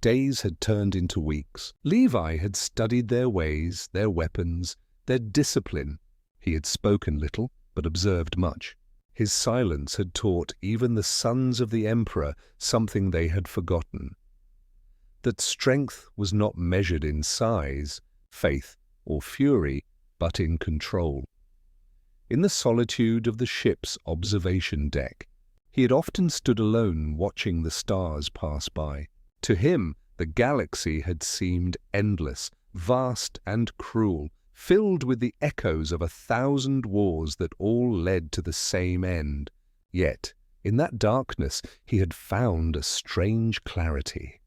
Days had turned into weeks. Levi had studied their ways, their weapons, their discipline. He had spoken little, but observed much. His silence had taught even the sons of the Emperor something they had forgotten. That strength was not measured in size, faith, or fury, but in control. In the solitude of the ship's observation deck, he had often stood alone watching the stars pass by. To him, the galaxy had seemed endless, vast and cruel, filled with the echoes of 1,000 wars that all led to the same end. Yet, in that darkness, he had found a strange clarity.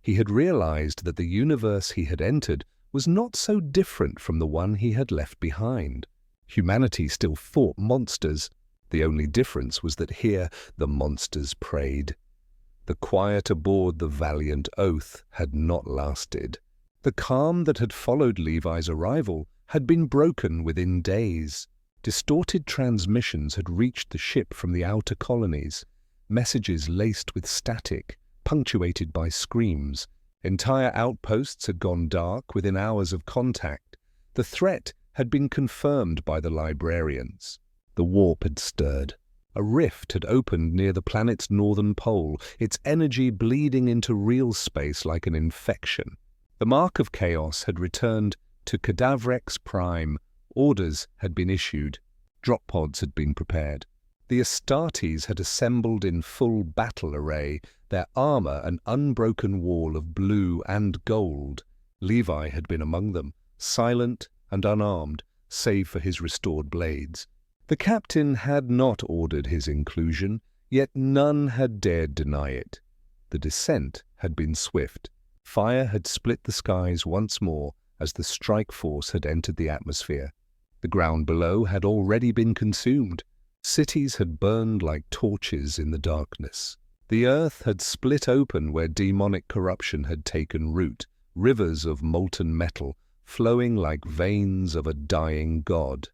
He had realized that the universe he had entered was not so different from the one he had left behind. Humanity still fought monsters. The only difference was that here the monsters preyed. The quiet aboard the valiant oath had not lasted. The calm that had followed Levi's arrival had been broken within days. Distorted transmissions had reached the ship from the outer colonies, messages laced with static, punctuated by screams. Entire outposts had gone dark within hours of contact. The threat had been confirmed by the librarians. The warp had stirred. A rift had opened near the planet's northern pole, its energy bleeding into real space like an infection. The mark of chaos had returned to Cadavrex Prime, Orders had been issued. Drop pods had been prepared. The Astartes had assembled in full battle array, their armor an unbroken wall of blue and gold. Levi had been among them, silent and unarmed, save for his restored blades. The captain had not ordered his inclusion, yet none had dared deny it. The descent had been swift. Fire had split the skies once more as the strike force had entered the atmosphere. The ground below had already been consumed. Cities had burned like torches in the darkness. The earth had split open where demonic corruption had taken root, rivers of molten metal flowing like veins of a dying god.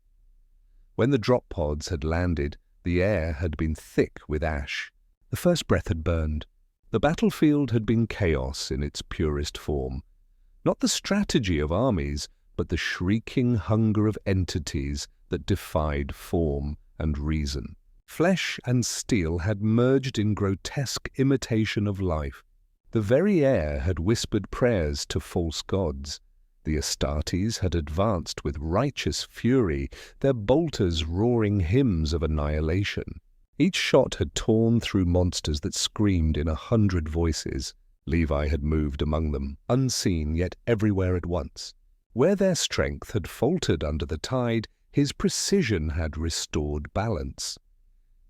When the drop pods had landed, the air had been thick with ash. The first breath had burned. The battlefield had been chaos in its purest form. Not the strategy of armies, but the shrieking hunger of entities that defied form and reason. Flesh and steel had merged in grotesque imitation of life. The very air had whispered prayers to false gods. The Astartes had advanced with righteous fury, their bolters roaring hymns of annihilation. Each shot had torn through monsters that screamed in 100 voices. Levi had moved among them, unseen yet everywhere at once. Where their strength had faltered under the tide, his precision had restored balance.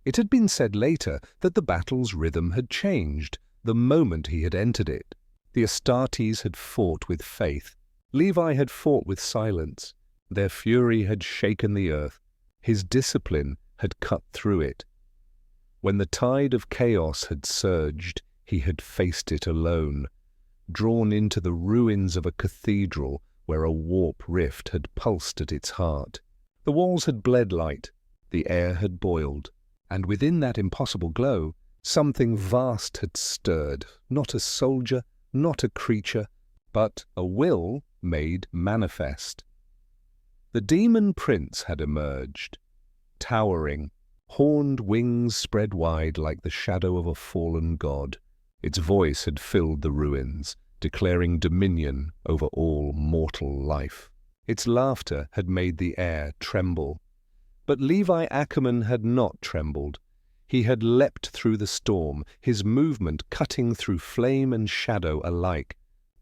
It had been said later that the battle's rhythm had changed the moment he had entered it. The Astartes had fought with faith. Levi had fought with silence. Their fury had shaken the earth. His discipline had cut through it. When the tide of chaos had surged, he had faced it alone, drawn into the ruins of a cathedral where a warp rift had pulsed at its heart. The walls had bled light, the air had boiled, and within that impossible glow, something vast had stirred, not a soldier, not a creature, but a will made manifest. The demon prince had emerged, towering, horned wings spread wide like the shadow of a fallen god. Its voice had filled the ruins, declaring dominion over all mortal life. Its laughter had made the air tremble. But Levi Ackerman had not trembled. He had leapt through the storm, his movement cutting through flame and shadow alike.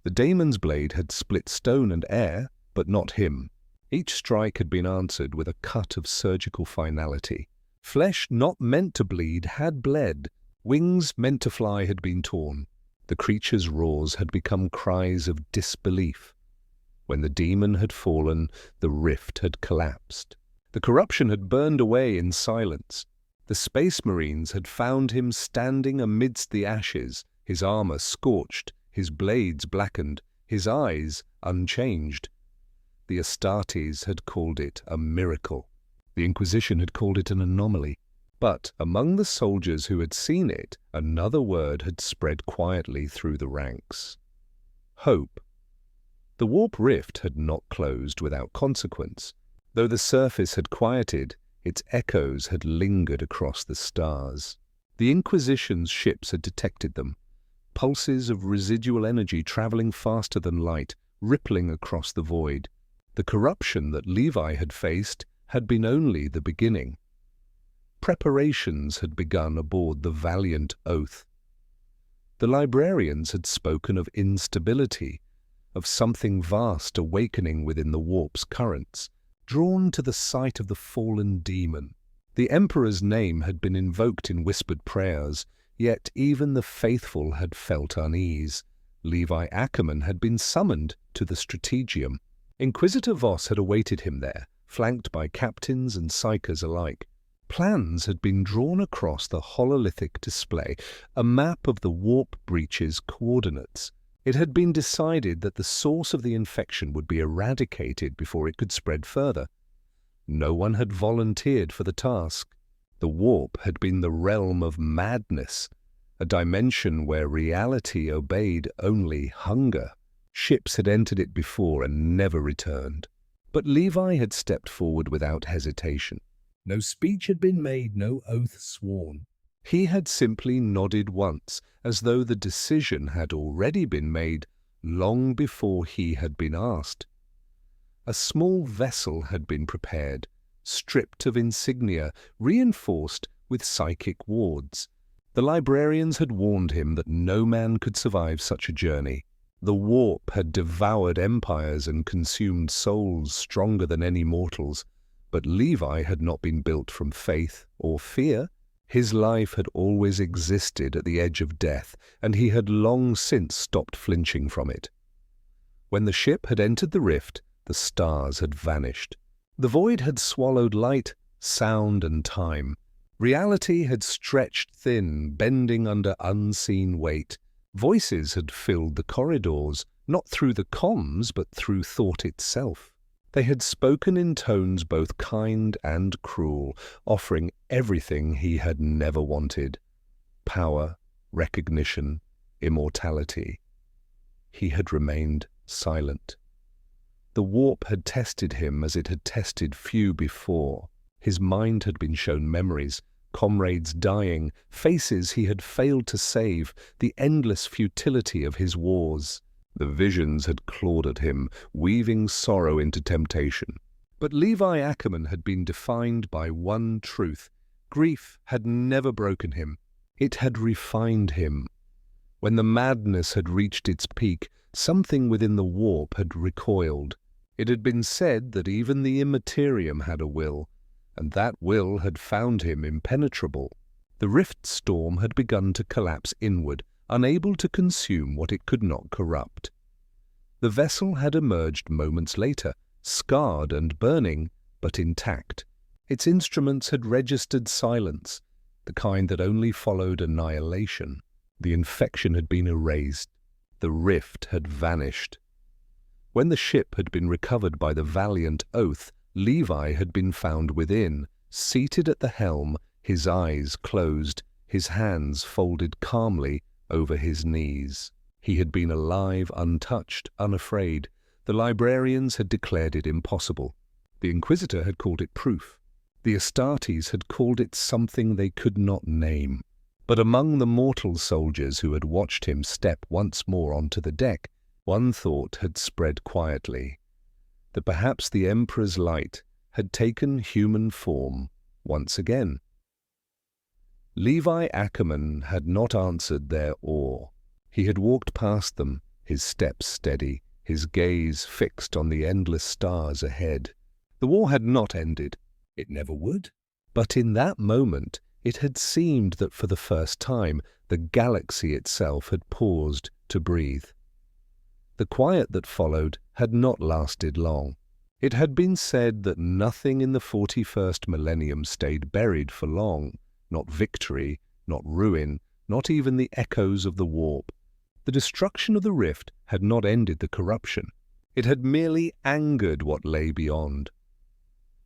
The daemon's blade had split stone and air, but not him. Each strike had been answered with a cut of surgical finality. Flesh not meant to bleed had bled. Wings meant to fly had been torn. The creature's roars had become cries of disbelief. When the demon had fallen, the rift had collapsed. The corruption had burned away in silence. The Space Marines had found him standing amidst the ashes, his armor scorched, his blades blackened, his eyes unchanged. The Astartes had called it a miracle. The Inquisition had called it an anomaly. But among the soldiers who had seen it, another word had spread quietly through the ranks. Hope. The warp rift had not closed without consequence. Though the surface had quieted, its echoes had lingered across the stars. The Inquisition's ships had detected them, pulses of residual energy traveling faster than light, rippling across the void. The corruption that Levi had faced had been only the beginning. Preparations had begun aboard the valiant Oath. The librarians had spoken of instability, of something vast awakening within the warp's currents, drawn to the site of the fallen demon. The Emperor's name had been invoked in whispered prayers, yet even the faithful had felt unease. Levi Ackerman had been summoned to the Strategium. Inquisitor Voss had awaited him there, flanked by captains and psychers alike. Plans had been drawn across the hololithic display, a map of the warp breach's coordinates. It had been decided that the source of the infection would be eradicated before it could spread further. No one had volunteered for the task. The warp had been the realm of madness, a dimension where reality obeyed only hunger. Ships had entered it before and never returned. But Levi had stepped forward without hesitation. No speech had been made, no oath sworn. He had simply nodded once, as though the decision had already been made long before he had been asked. A small vessel had been prepared, stripped of insignia, reinforced with psychic wards. The librarians had warned him that no man could survive such a journey. The warp had devoured empires and consumed souls stronger than any mortals, but Levi had not been built from faith or fear. His life had always existed at the edge of death, and he had long since stopped flinching from it. When the ship had entered the rift, the stars had vanished. The void had swallowed light, sound, and time. Reality had stretched thin, bending under unseen weight. Voices had filled the corridors, not through the comms, but through thought itself. They had spoken in tones both kind and cruel, offering everything he had never wanted: power, recognition, immortality. He had remained silent. The warp had tested him as it had tested few before. His mind had been shown memories, comrades dying, faces he had failed to save, the endless futility of his wars. The visions had clawed at him, weaving sorrow into temptation. But Levi Ackerman had been defined by one truth. Grief had never broken him. It had refined him. When the madness had reached its peak, something within the warp had recoiled. It had been said that even the immaterium had a will, and that will had found him impenetrable. The rift storm had begun to collapse inward, unable to consume what it could not corrupt. The vessel had emerged moments later, scarred and burning, but intact. Its instruments had registered silence, the kind that only followed annihilation. The infection had been erased. The rift had vanished. When the ship had been recovered by the valiant Oath, Levi had been found within, seated at the helm, his eyes closed, his hands folded calmly over his knees. He had been alive, untouched, unafraid. The librarians had declared it impossible. The Inquisitor had called it proof. The Astartes had called it something they could not name. But among the mortal soldiers who had watched him step once more onto the deck, one thought had spread quietly, that perhaps the Emperor's light had taken human form once again. Levi Ackerman had not answered their awe. He had walked past them, his steps steady, his gaze fixed on the endless stars ahead. The war had not ended. It never would. But in that moment, it had seemed that for the first time, the galaxy itself had paused to breathe. The quiet that followed had not lasted long. It had been said that nothing in the 41st millennium stayed buried for long. Not victory, not ruin, not even the echoes of the warp. The destruction of the rift had not ended the corruption. It had merely angered what lay beyond.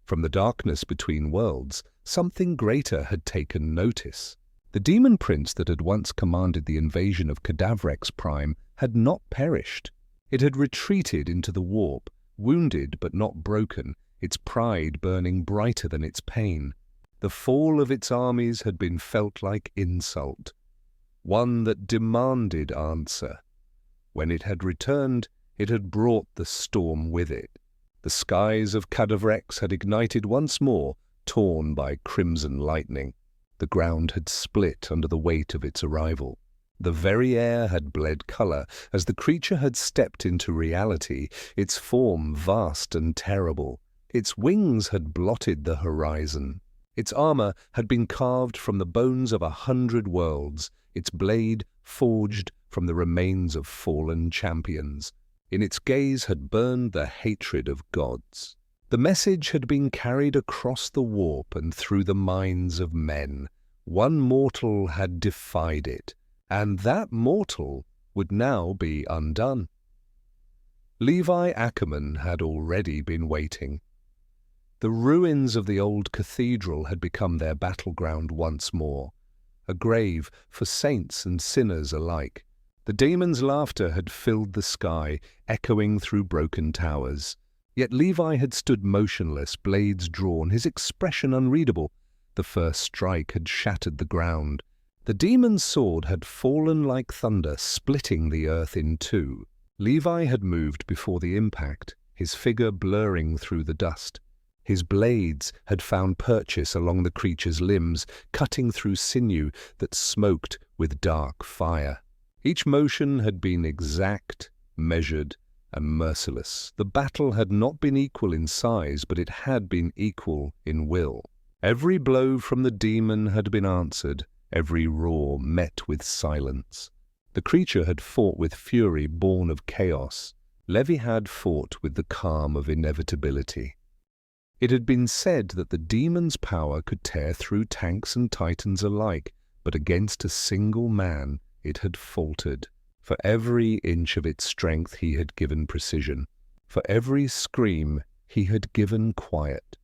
From the darkness between worlds, something greater had taken notice. The demon prince that had once commanded the invasion of Cadavrex Prime had not perished. It had retreated into the warp, wounded but not broken, its pride burning brighter than its pain. The fall of its armies had been felt like insult, one that demanded answer. When it had returned, it had brought the storm with it. The skies of Cadavrex had ignited once more, torn by crimson lightning. The ground had split under the weight of its arrival. The very air had bled colour as the creature had stepped into reality, its form vast and terrible. Its wings had blotted the horizon. Its armour had been carved from the bones of 100 worlds, its blade forged from the remains of fallen champions. In its gaze had burned the hatred of gods. The message had been carried across the warp and through the minds of men. One mortal had defied it, and that mortal would now be undone. Levi Ackerman had already been waiting. The ruins of the old cathedral had become their battleground once more, a grave for saints and sinners alike. The daemon's laughter had filled the sky, echoing through broken towers. Yet Levi had stood motionless, blades drawn, his expression unreadable. The first strike had shattered the ground. The demon's sword had fallen like thunder, splitting the earth in two. Levi had moved before the impact, his figure blurring through the dust. His blades had found purchase along the creature's limbs, cutting through sinew that smoked with dark fire. Each motion had been exact, measured, and merciless. The battle had not been equal in size, but it had been equal in will. Every blow from the demon had been answered, every roar met with silence. The creature had fought with fury born of chaos. Levi had fought with the calm of inevitability. It had been said that the demon's power could tear through tanks and titans alike, but against a single man it had faltered. For every inch of its strength he had given precision. For every scream he had given quiet.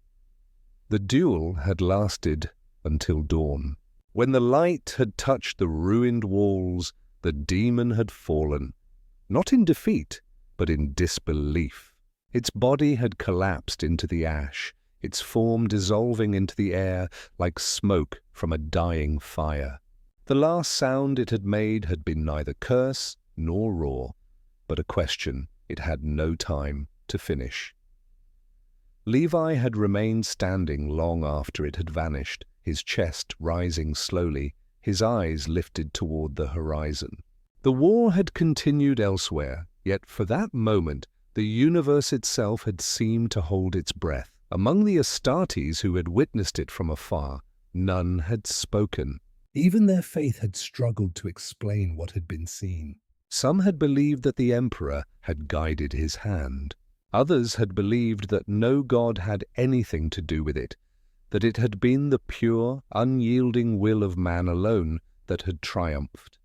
The duel had lasted until dawn. When the light had touched the ruined walls, the demon had fallen, not in defeat, but in disbelief. Its body had collapsed into the ash, its form dissolving into the air like smoke from a dying fire. The last sound it had made had been neither curse nor roar, but a question it had no time to finish. Levi had remained standing long after it had vanished, his chest rising slowly, his eyes lifted toward the horizon. The war had continued elsewhere, yet for that moment the universe itself had seemed to hold its breath. Among the Astartes who had witnessed it from afar, none had spoken. Even their faith had struggled to explain what had been seen. Some had believed that the Emperor had guided his hand. Others had believed that no god had anything to do with it, that it had been the pure, unyielding will of man alone that had triumphed.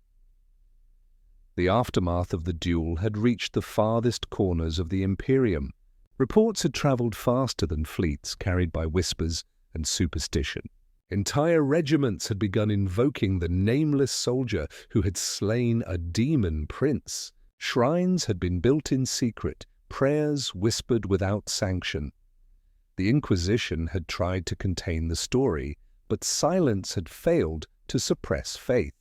The aftermath of the duel had reached the farthest corners of the Imperium. Reports had travelled faster than fleets carried by whispers and superstition. Entire regiments had begun invoking the nameless soldier who had slain a demon prince. Shrines had been built in secret, prayers whispered without sanction. The Inquisition had tried to contain the story, but silence had failed to suppress faith.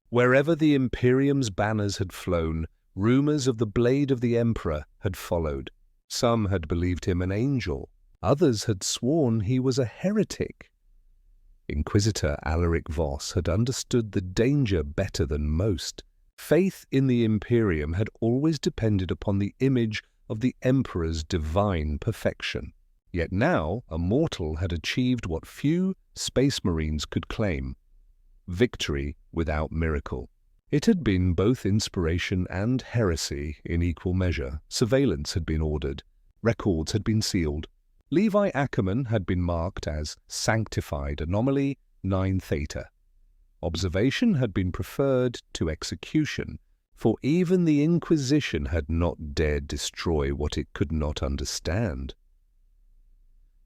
Wherever the Imperium's banners had flown, rumors of the blade of the Emperor had followed. Some had believed him an angel. Others had sworn he was a heretic. Inquisitor Alaric Voss had understood the danger better than most. Faith in the Imperium had always depended upon the image of the Emperor's divine perfection. Yet now a mortal had achieved what few Space Marines could claim: victory without miracle. It had been both inspiration and heresy in equal measure. Surveillance had been ordered. Records had been sealed. Levi Ackerman had been marked as sanctified anomaly 9 Theta. Observation had been preferred to execution, for even the Inquisition had not dared destroy what it could not understand.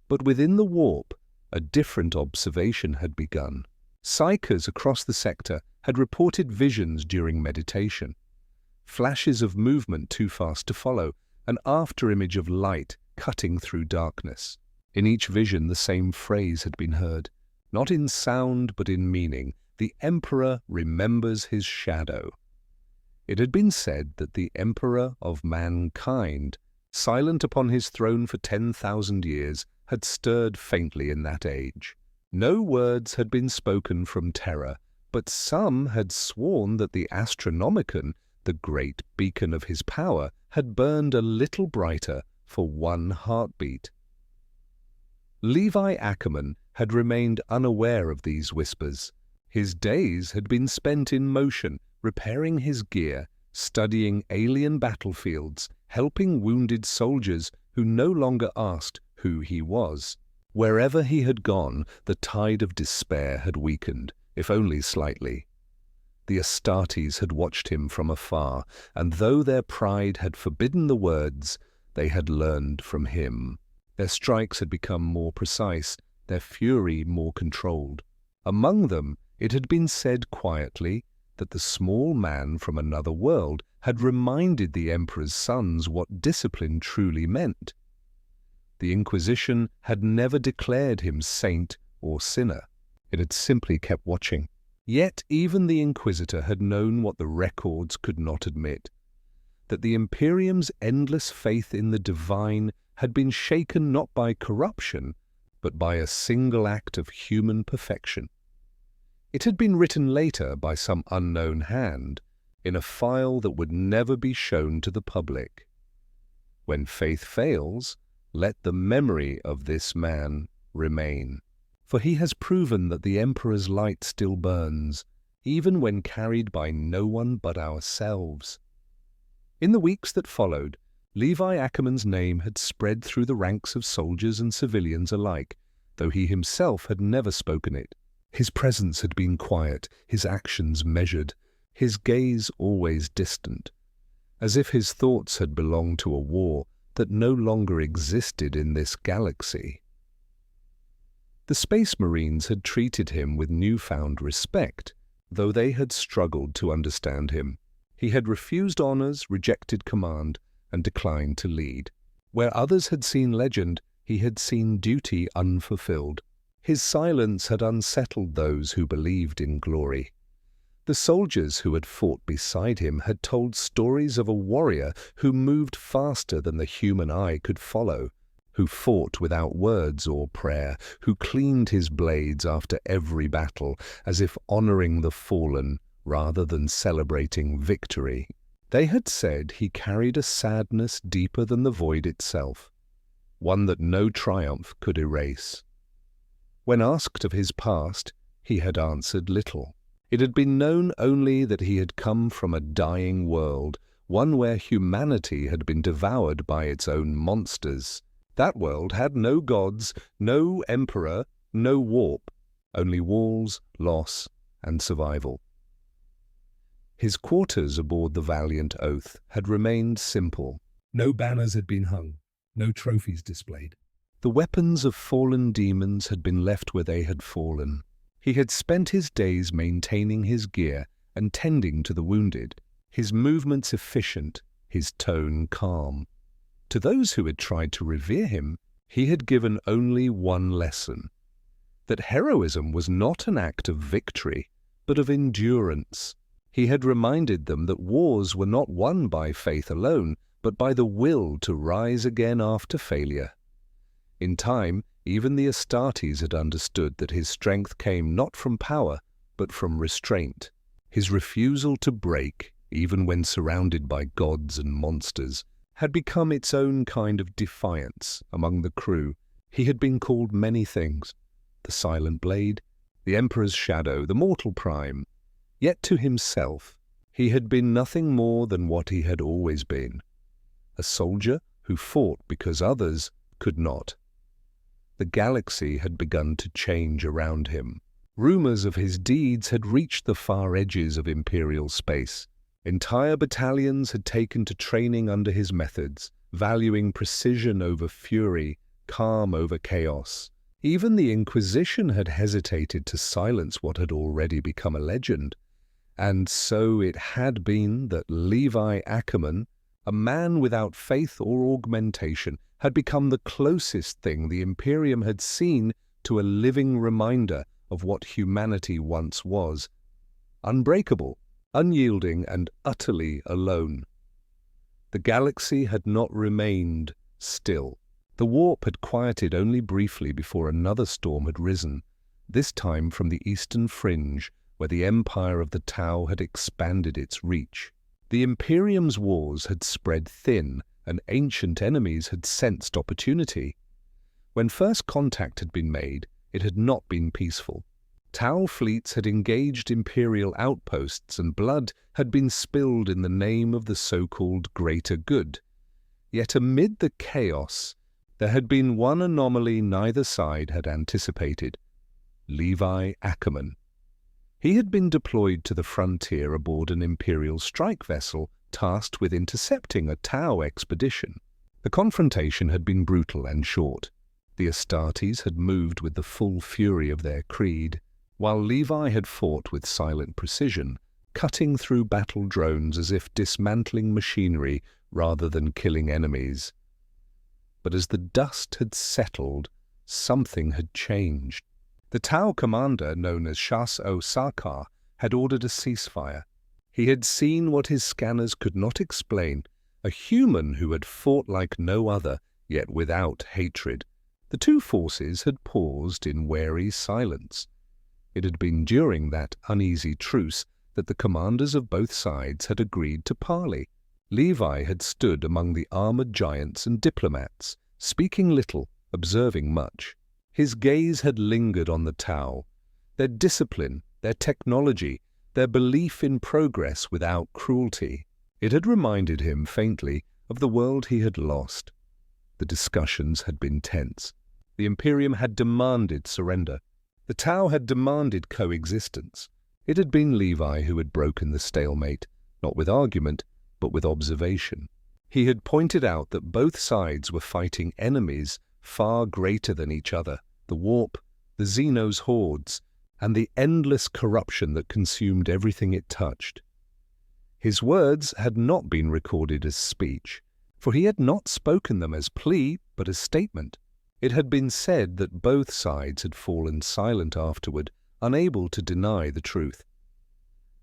But within the warp, a different observation had begun. Psychers across the sector had reported visions during meditation. Flashes of movement too fast to follow, an afterimage of light cutting through darkness. In each vision the same phrase had been heard, not in sound but in meaning: the Emperor remembers his shadow. It had been said that the Emperor of mankind, silent upon his throne for 10,000 years, had stirred faintly in that age. No words had been spoken from terror, but some had sworn that the Astronomicon, the great beacon of his power, had burned a little brighter for one heartbeat. Levi Ackerman had remained unaware of these whispers. His days had been spent in motion, repairing his gear, studying alien battlefields, helping wounded soldiers who no longer asked who he was. Wherever he had gone, the tide of despair had weakened, if only slightly. The Astartes had watched him from afar, and though their pride had forbidden the words, they had learned from him. Their strikes had become more precise, their fury more controlled. Among them, it had been said quietly that the small man from another world had reminded the Emperor's sons what discipline truly meant. The Inquisition had never declared him saint or sinner. It had simply kept watching. Yet even the Inquisitor had known what the records could not admit. that the Imperium's endless faith in the divine had been shaken not by corruption, but by a single act of human perfection. It had been written later by some unknown hand, in a file that would never be shown to the public. When faith fails, let the memory of this man remain. For he has proven that the Emperor's light still burns, even when carried by no one but ourselves. In the weeks that followed, Levi Ackerman's name had spread through the ranks of soldiers and civilians alike, though he himself had never spoken it. His presence had been quiet, his actions measured, his gaze always distant, as if his thoughts had belonged to a war that no longer existed in this galaxy. The Space Marines had treated him with newfound respect, though they had struggled to understand him. He had refused honors, rejected command, and declined to lead. Where others had seen legend, he had seen duty unfulfilled. His silence had unsettled those who believed in glory. The soldiers who had fought beside him had told stories of a warrior who moved faster than the human eye could follow, who fought without words or prayer, who cleaned his blades after every battle, as if honoring the fallen rather than celebrating victory. They had said he carried a sadness deeper than the void itself, one that no triumph could erase. When asked of his past, he had answered little. It had been known only that he had come from a dying world, one where humanity had been devoured by its own monsters. That world had no gods, no emperor, no warp, only walls, loss, and survival. His quarters aboard the Valiant Oath had remained simple. No banners had been hung, no trophies displayed. The weapons of fallen demons had been left where they had fallen. He had spent his days maintaining his gear and tending to the wounded, his movements efficient, his tone calm. To those who had tried to revere him, he had given only one lesson: that heroism was not an act of victory, but of endurance. He had reminded them that wars were not won by faith alone, but by the will to rise again after failure. In time, even the Astartes had understood that his strength came not from power, but from restraint. His refusal to break, even when surrounded by gods and monsters, had become its own kind of defiance among the crew. He had been called many things: the Silent Blade, the Emperor's Shadow, the Mortal Prime. Yet to himself, he had been nothing more than what he had always been: a soldier who fought because others could not. The galaxy had begun to change around him. Rumors of his deeds had reached the far edges of Imperial space. Entire battalions had taken to training under his methods, valuing precision over fury, calm over chaos. Even the Inquisition had hesitated to silence what had already become a legend. And so it had been that Levi Ackerman, a man without faith or augmentation, had become the closest thing the Imperium had seen to a living reminder of what humanity once was: unbreakable, unyielding, and utterly alone. The galaxy had not remained still. The warp had quieted only briefly before another storm had risen, this time from the eastern fringe, where the empire of the Tau had expanded its reach. The Imperium's wars had spread thin, and ancient enemies had sensed opportunity. When first contact had been made, it had not been peaceful. Tau fleets had engaged Imperial outposts, and blood had been spilled in the name of the so-called greater good. Yet amid the chaos, there had been one anomaly neither side had anticipated: Levi Ackerman. He had been deployed to the frontier aboard an Imperial strike vessel tasked with intercepting a Tau expedition. The confrontation had been brutal and short. The Astartes had moved with the full fury of their creed, while Levi had fought with silent precision, cutting through battle drones as if dismantling machinery rather than killing enemies. But as the dust had settled, something had changed. The Tau commander, known as Shas-o-Sarkar, had ordered a ceasefire. He had seen what his scanners could not explain: a human who had fought like no other, yet without hatred. The two forces had paused in wary silence. It had been during that uneasy truce that the commanders of both sides had agreed to parley. Levi had stood among the armored giants and diplomats, speaking little, observing much. His gaze had lingered on the Tau, their discipline, their technology, their belief in progress without cruelty. It had reminded him faintly of the world he had lost. The discussions had been tense. The Imperium had demanded surrender. The Tau had demanded coexistence. It had been Levi who had broken the stalemate, not with argument, but with observation. He had pointed out that both sides were fighting enemies far greater than each other, the warp, the Xenos hordes, and the endless corruption that consumed everything it touched. His words had not been recorded as speech, for he had not spoken them as plea, but as statement. It had been said that both sides had fallen silent afterward, unable to deny the truth.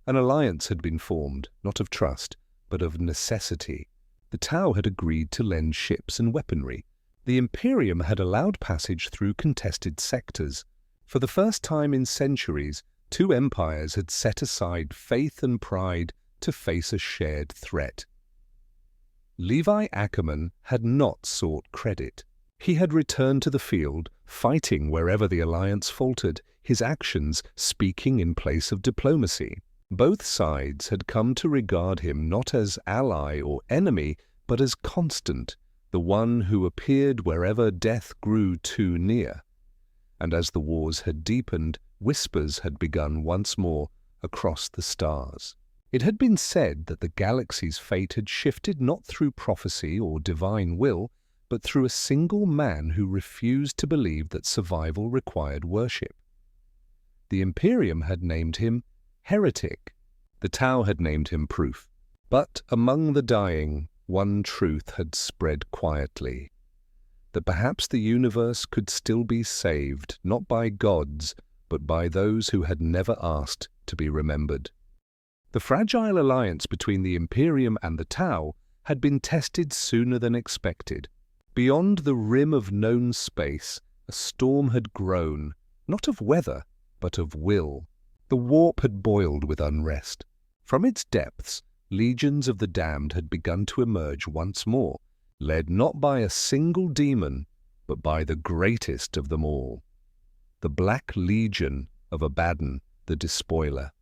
An alliance had been formed, not of trust, but of necessity. The Tau had agreed to lend ships and weaponry. The Imperium had allowed passage through contested sectors. For the first time in centuries, two empires had set aside faith and pride to face a shared threat. Levi Ackerman had not sought credit. He had returned to the field, fighting wherever the alliance faltered, his actions speaking in place of diplomacy. Both sides had come to regard him not as ally or enemy, but as constant, the one who appeared wherever death grew too near. And as the wars had deepened, whispers had begun once more across the stars. It had been said that the galaxy's fate had shifted not through prophecy or divine will, but through a single man who refused to believe that survival required worship. The Imperium had named him heretic. The Tau had named him proof. But among the dying, one truth had spread quietly, that perhaps the universe could still be saved, not by gods, but by those who had never asked to be remembered. The fragile alliance between the Imperium and the Tau had been tested sooner than expected. Beyond the rim of known space, a storm had grown, not of weather, but of will. The warp had boiled with unrest. From its depths, legions of the damned had begun to emerge once more, led not by a single demon, but by the greatest of them all, the Black Legion of Abaddon, the Despoiler.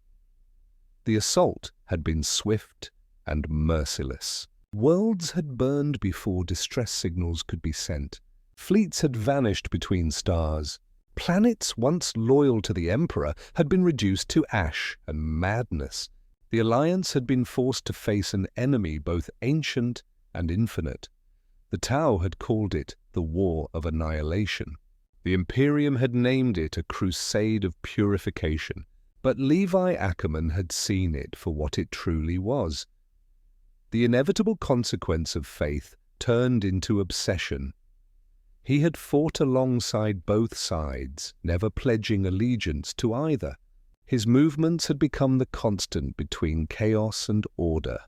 The assault had been swift and merciless. Worlds had burned before distress signals could be sent. Fleets had vanished between stars. Planets once loyal to the Emperor had been reduced to ash and madness. The Alliance had been forced to face an enemy both ancient and infinite. The Tau had called it the War of Annihilation. The Imperium had named it a crusade of purification. But Levi Ackerman had seen it for what it truly was. The inevitable consequence of faith turned into obsession. He had fought alongside both sides, never pledging allegiance to either. His movements had become the constant between chaos and order,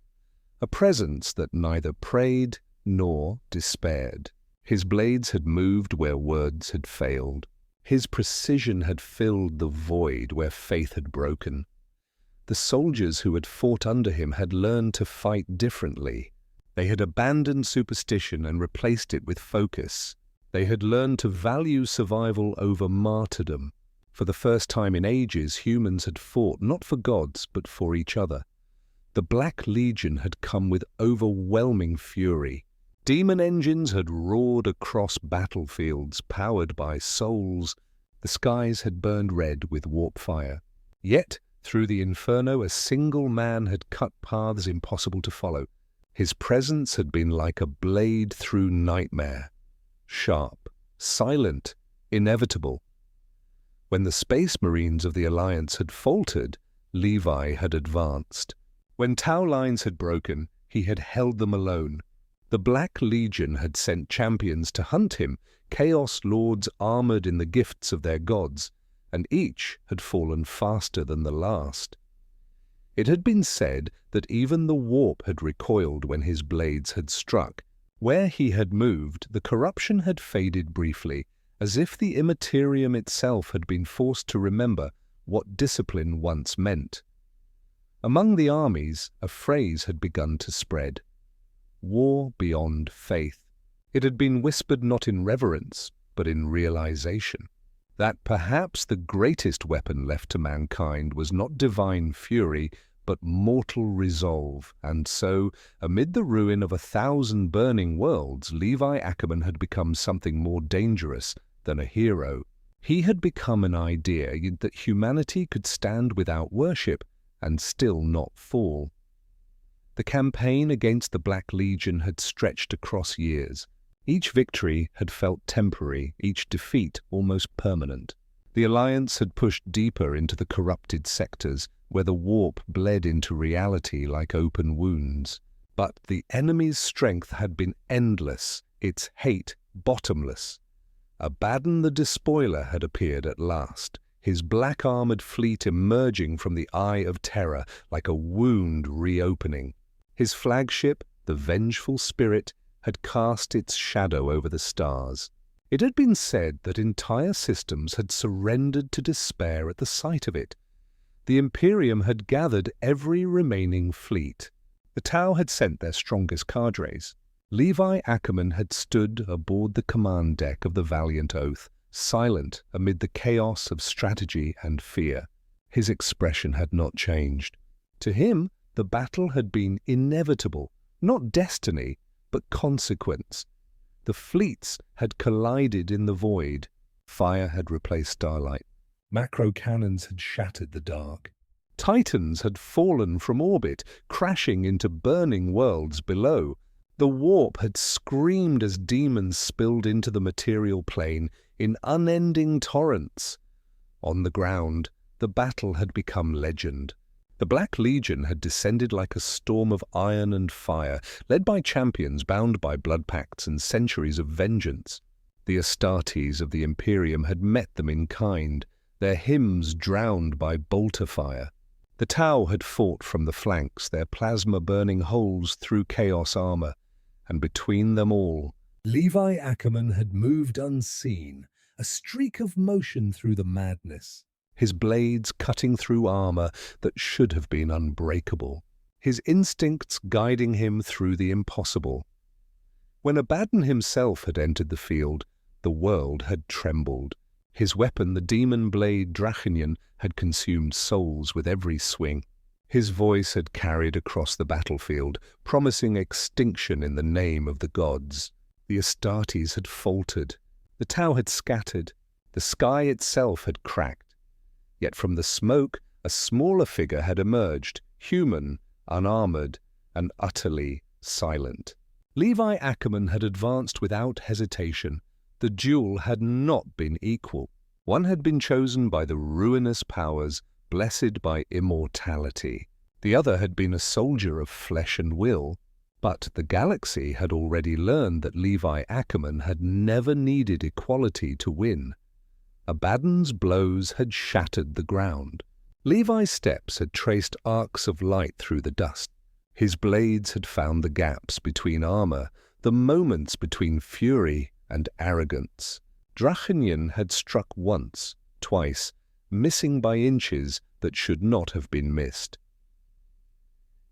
a presence that neither prayed nor despaired. His blades had moved where words had failed. His precision had filled the void where faith had broken. The soldiers who had fought under him had learned to fight differently. They had abandoned superstition and replaced it with focus. They had learned to value survival over martyrdom. For the first time in ages, humans had fought not for gods, but for each other. The Black Legion had come with overwhelming fury. Demon engines had roared across battlefields powered by souls. The skies had burned red with warp fire. Yet, through the inferno, a single man had cut paths impossible to follow. His presence had been like a blade through nightmare. Sharp, silent, inevitable. When the Space Marines of the Alliance had faltered, Levi had advanced. When Tau lines had broken, he had held them alone. The Black Legion had sent champions to hunt him, Chaos Lords armored in the gifts of their gods, and each had fallen faster than the last. It had been said that even the warp had recoiled when his blades had struck. Where he had moved, the corruption had faded briefly, as if the immaterium itself had been forced to remember what discipline once meant. Among the armies, a phrase had begun to spread. War beyond faith. It had been whispered not in reverence, but in realization, that perhaps the greatest weapon left to mankind was not divine fury, but mortal resolve. And so, amid the ruin of 1,000 burning worlds, Levi Ackerman had become something more dangerous than a hero. He had become an idea that humanity could stand without worship and still not fall. The campaign against the Black Legion had stretched across years. Each victory had felt temporary, each defeat almost permanent. The Alliance had pushed deeper into the corrupted sectors, where the warp bled into reality like open wounds. But the enemy's strength had been endless, its hate bottomless. Abaddon the Despoiler had appeared at last, his black-armored fleet emerging from the Eye of Terror like a wound reopening. His flagship, the Vengeful Spirit, had cast its shadow over the stars. It had been said that entire systems had surrendered to despair at the sight of it. The Imperium had gathered every remaining fleet. The Tau had sent their strongest cadres. Levi Ackerman had stood aboard the command deck of the Valiant Oath, silent amid the chaos of strategy and fear. His expression had not changed. To him, the battle had been inevitable, not destiny, but consequence. The fleets had collided in the void. Fire had replaced starlight. Macro cannons had shattered the dark. Titans had fallen from orbit, crashing into burning worlds below. The warp had screamed as demons spilled into the material plane in unending torrents. On the ground, the battle had become legend. The Black Legion had descended like a storm of iron and fire, led by champions bound by blood pacts and centuries of vengeance. The Astartes of the Imperium had met them in kind, their hymns drowned by bolter fire. The Tau had fought from the flanks, their plasma burning holes through chaos armor, and between them all, Levi Ackerman had moved unseen, a streak of motion through the madness. His blades cutting through armor that should have been unbreakable, his instincts guiding him through the impossible. When Abaddon himself had entered the field, the world had trembled. His weapon, the demon blade Drachinian, had consumed souls with every swing. His voice had carried across the battlefield, promising extinction in the name of the gods. The Astartes had faltered. The Tau had scattered. The sky itself had cracked. Yet from the smoke, a smaller figure had emerged, human, unarmored, and utterly silent. Levi Ackerman had advanced without hesitation. The duel had not been equal. One had been chosen by the ruinous powers, blessed by immortality. The other had been a soldier of flesh and will. But the galaxy had already learned that Levi Ackerman had never needed equality to win. Abaddon's blows had shattered the ground. Levi's steps had traced arcs of light through the dust. His blades had found the gaps between armor, the moments between fury and arrogance. Drachinian had struck once, twice, missing by inches that should not have been missed.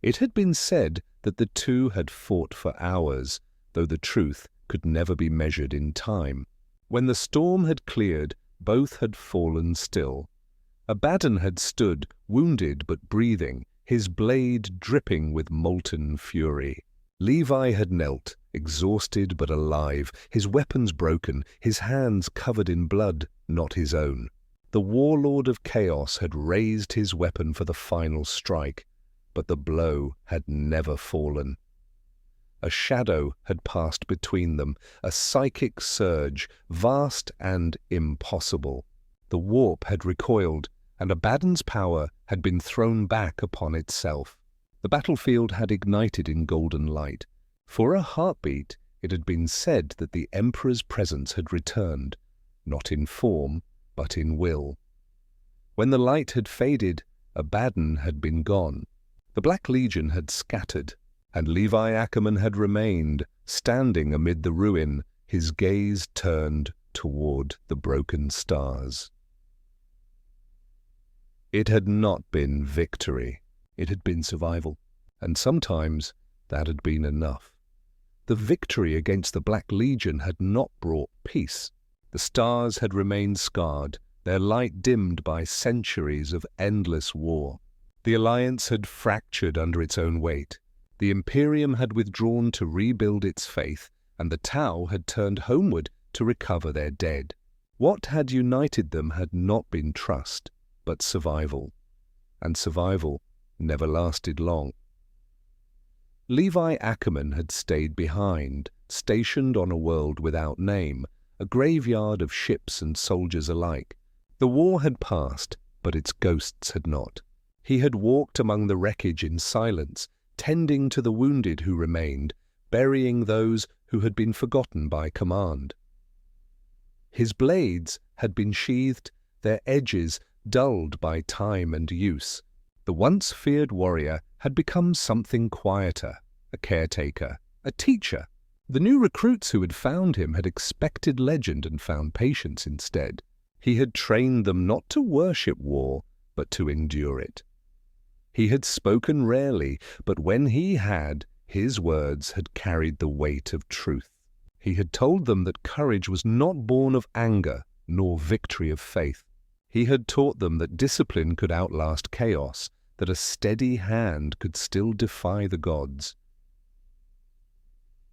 It had been said that the two had fought for hours, though the truth could never be measured in time. When the storm had cleared, both had fallen still. Abaddon had stood, wounded but breathing, his blade dripping with molten fury. Levi had knelt, exhausted but alive, his weapons broken, his hands covered in blood, not his own. The warlord of chaos had raised his weapon for the final strike, but the blow had never fallen. A shadow had passed between them, a psychic surge, vast and impossible. The warp had recoiled, and Abaddon's power had been thrown back upon itself. The battlefield had ignited in golden light. For a heartbeat, it had been said that the Emperor's presence had returned, not in form, but in will. When the light had faded, Abaddon had been gone. The Black Legion had scattered, and Levi Ackerman had remained, standing amid the ruin, his gaze turned toward the broken stars. It had not been victory. It had been survival, and sometimes that had been enough. The victory against the Black Legion had not brought peace. The stars had remained scarred, their light dimmed by centuries of endless war. The Alliance had fractured under its own weight. The Imperium had withdrawn to rebuild its faith, and the Tau had turned homeward to recover their dead. What had united them had not been trust, but survival. And survival never lasted long. Levi Ackerman had stayed behind, stationed on a world without name, a graveyard of ships and soldiers alike. The war had passed, but its ghosts had not. He had walked among the wreckage in silence, tending to the wounded who remained, burying those who had been forgotten by command. His blades had been sheathed, their edges dulled by time and use. The once feared warrior had become something quieter, a caretaker, a teacher. The new recruits who had found him had expected legend and found patience instead. He had trained them not to worship war, but to endure it. He had spoken rarely, but when he had, his words had carried the weight of truth. He had told them that courage was not born of anger, nor victory of faith. He had taught them that discipline could outlast chaos, that a steady hand could still defy the gods.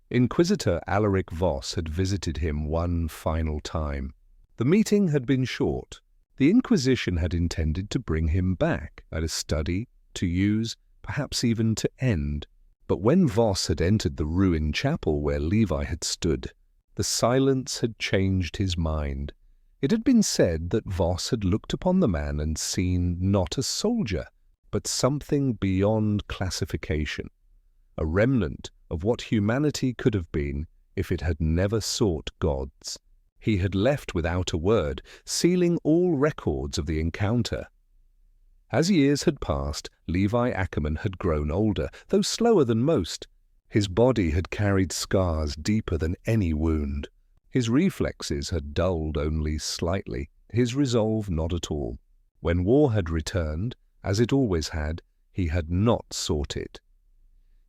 Inquisitor Alaric Voss had visited him one final time. The meeting had been short. The Inquisition had intended to bring him back at a study, to use, perhaps even to end. But when Voss had entered the ruined chapel where Levi had stood, the silence had changed his mind. It had been said that Voss had looked upon the man and seen not a soldier, but something beyond classification, a remnant of what humanity could have been if it had never sought gods. He had left without a word, sealing all records of the encounter. As years had passed, Levi Ackerman had grown older, though slower than most. His body had carried scars deeper than any wound. His reflexes had dulled only slightly, his resolve not at all. When war had returned, as it always had, he had not sought it.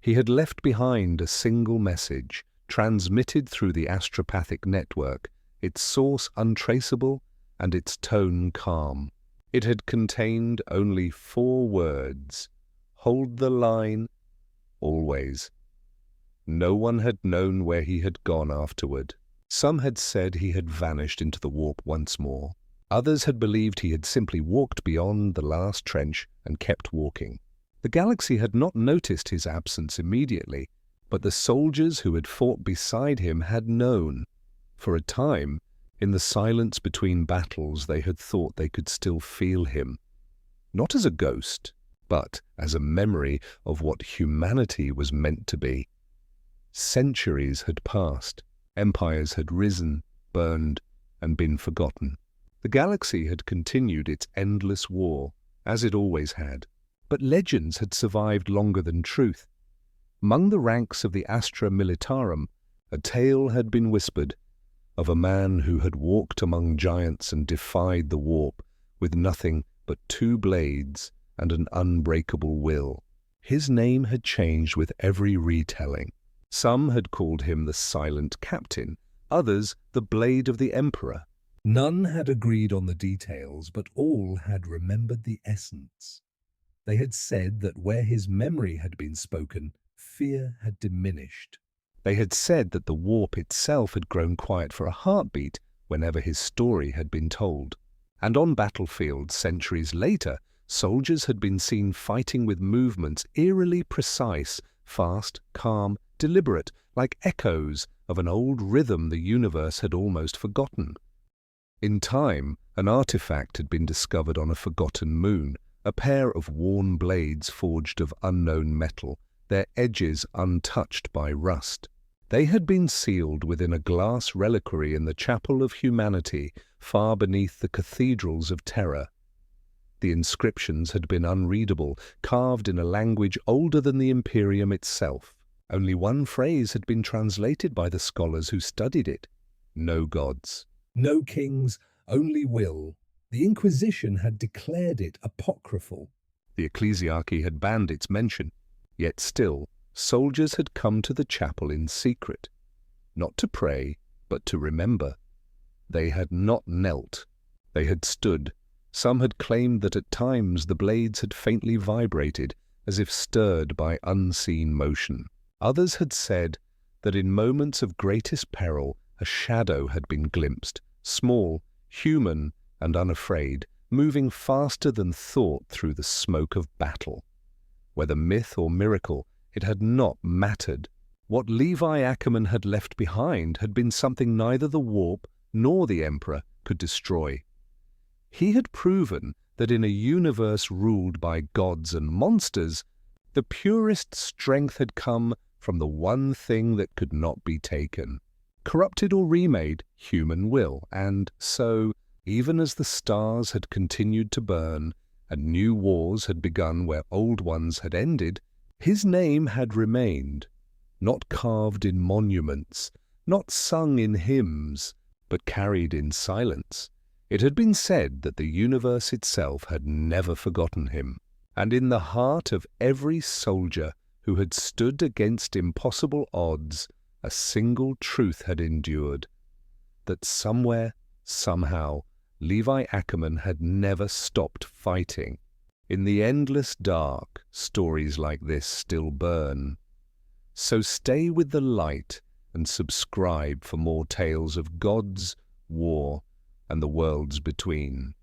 He had left behind a single message, transmitted through the astropathic network, its source untraceable and its tone calm. It had contained only 4 words: hold the line, always. No one had known where he had gone afterward. Some had said he had vanished into the warp once more. Others had believed he had simply walked beyond the last trench and kept walking. The galaxy had not noticed his absence immediately, but the soldiers who had fought beside him had known. For a time, in the silence between battles, they had thought they could still feel him. Not as a ghost, but as a memory of what humanity was meant to be. Centuries had passed. Empires had risen, burned, and been forgotten. The galaxy had continued its endless war, as it always had. But legends had survived longer than truth. Among the ranks of the Astra Militarum, a tale had been whispered of a man who had walked among giants and defied the warp with nothing but 2 blades and an unbreakable will. His name had changed with every retelling. Some had called him the Silent Captain, others the Blade of the Emperor. None had agreed on the details, but all had remembered the essence. They had said that where his memory had been spoken, fear had diminished. They had said that the warp itself had grown quiet for a heartbeat whenever his story had been told. And on battlefields centuries later, soldiers had been seen fighting with movements eerily precise, fast, calm, deliberate, like echoes of an old rhythm the universe had almost forgotten. In time, an artifact had been discovered on a forgotten moon, a pair of worn blades forged of unknown metal, their edges untouched by rust. They had been sealed within a glass reliquary in the chapel of humanity, far beneath the cathedrals of terror. The inscriptions had been unreadable, carved in a language older than the Imperium itself. Only one phrase had been translated by the scholars who studied it: no gods. No kings, only will. The Inquisition had declared it apocryphal. The ecclesiarchy had banned its mention. Yet still, soldiers had come to the chapel in secret, not to pray, but to remember. They had not knelt. They had stood. Some had claimed that at times the blades had faintly vibrated, as if stirred by unseen motion. Others had said that in moments of greatest peril a shadow had been glimpsed, small, human, and unafraid, moving faster than thought through the smoke of battle. Whether myth or miracle, it had not mattered. What Levi Ackerman had left behind had been something neither the warp nor the Emperor could destroy. He had proven that in a universe ruled by gods and monsters, the purest strength had come from the one thing that could not be taken. Corrupted or remade, human will, and so, even as the stars had continued to burn, and new wars had begun where old ones had ended, his name had remained, not carved in monuments, not sung in hymns, but carried in silence. It had been said that the universe itself had never forgotten him, and in the heart of every soldier who had stood against impossible odds, a single truth had endured: that somewhere, somehow, Levi Ackerman had never stopped fighting. In the endless dark, stories like this still burn. So stay with the light and subscribe for more tales of gods, war, and the worlds between.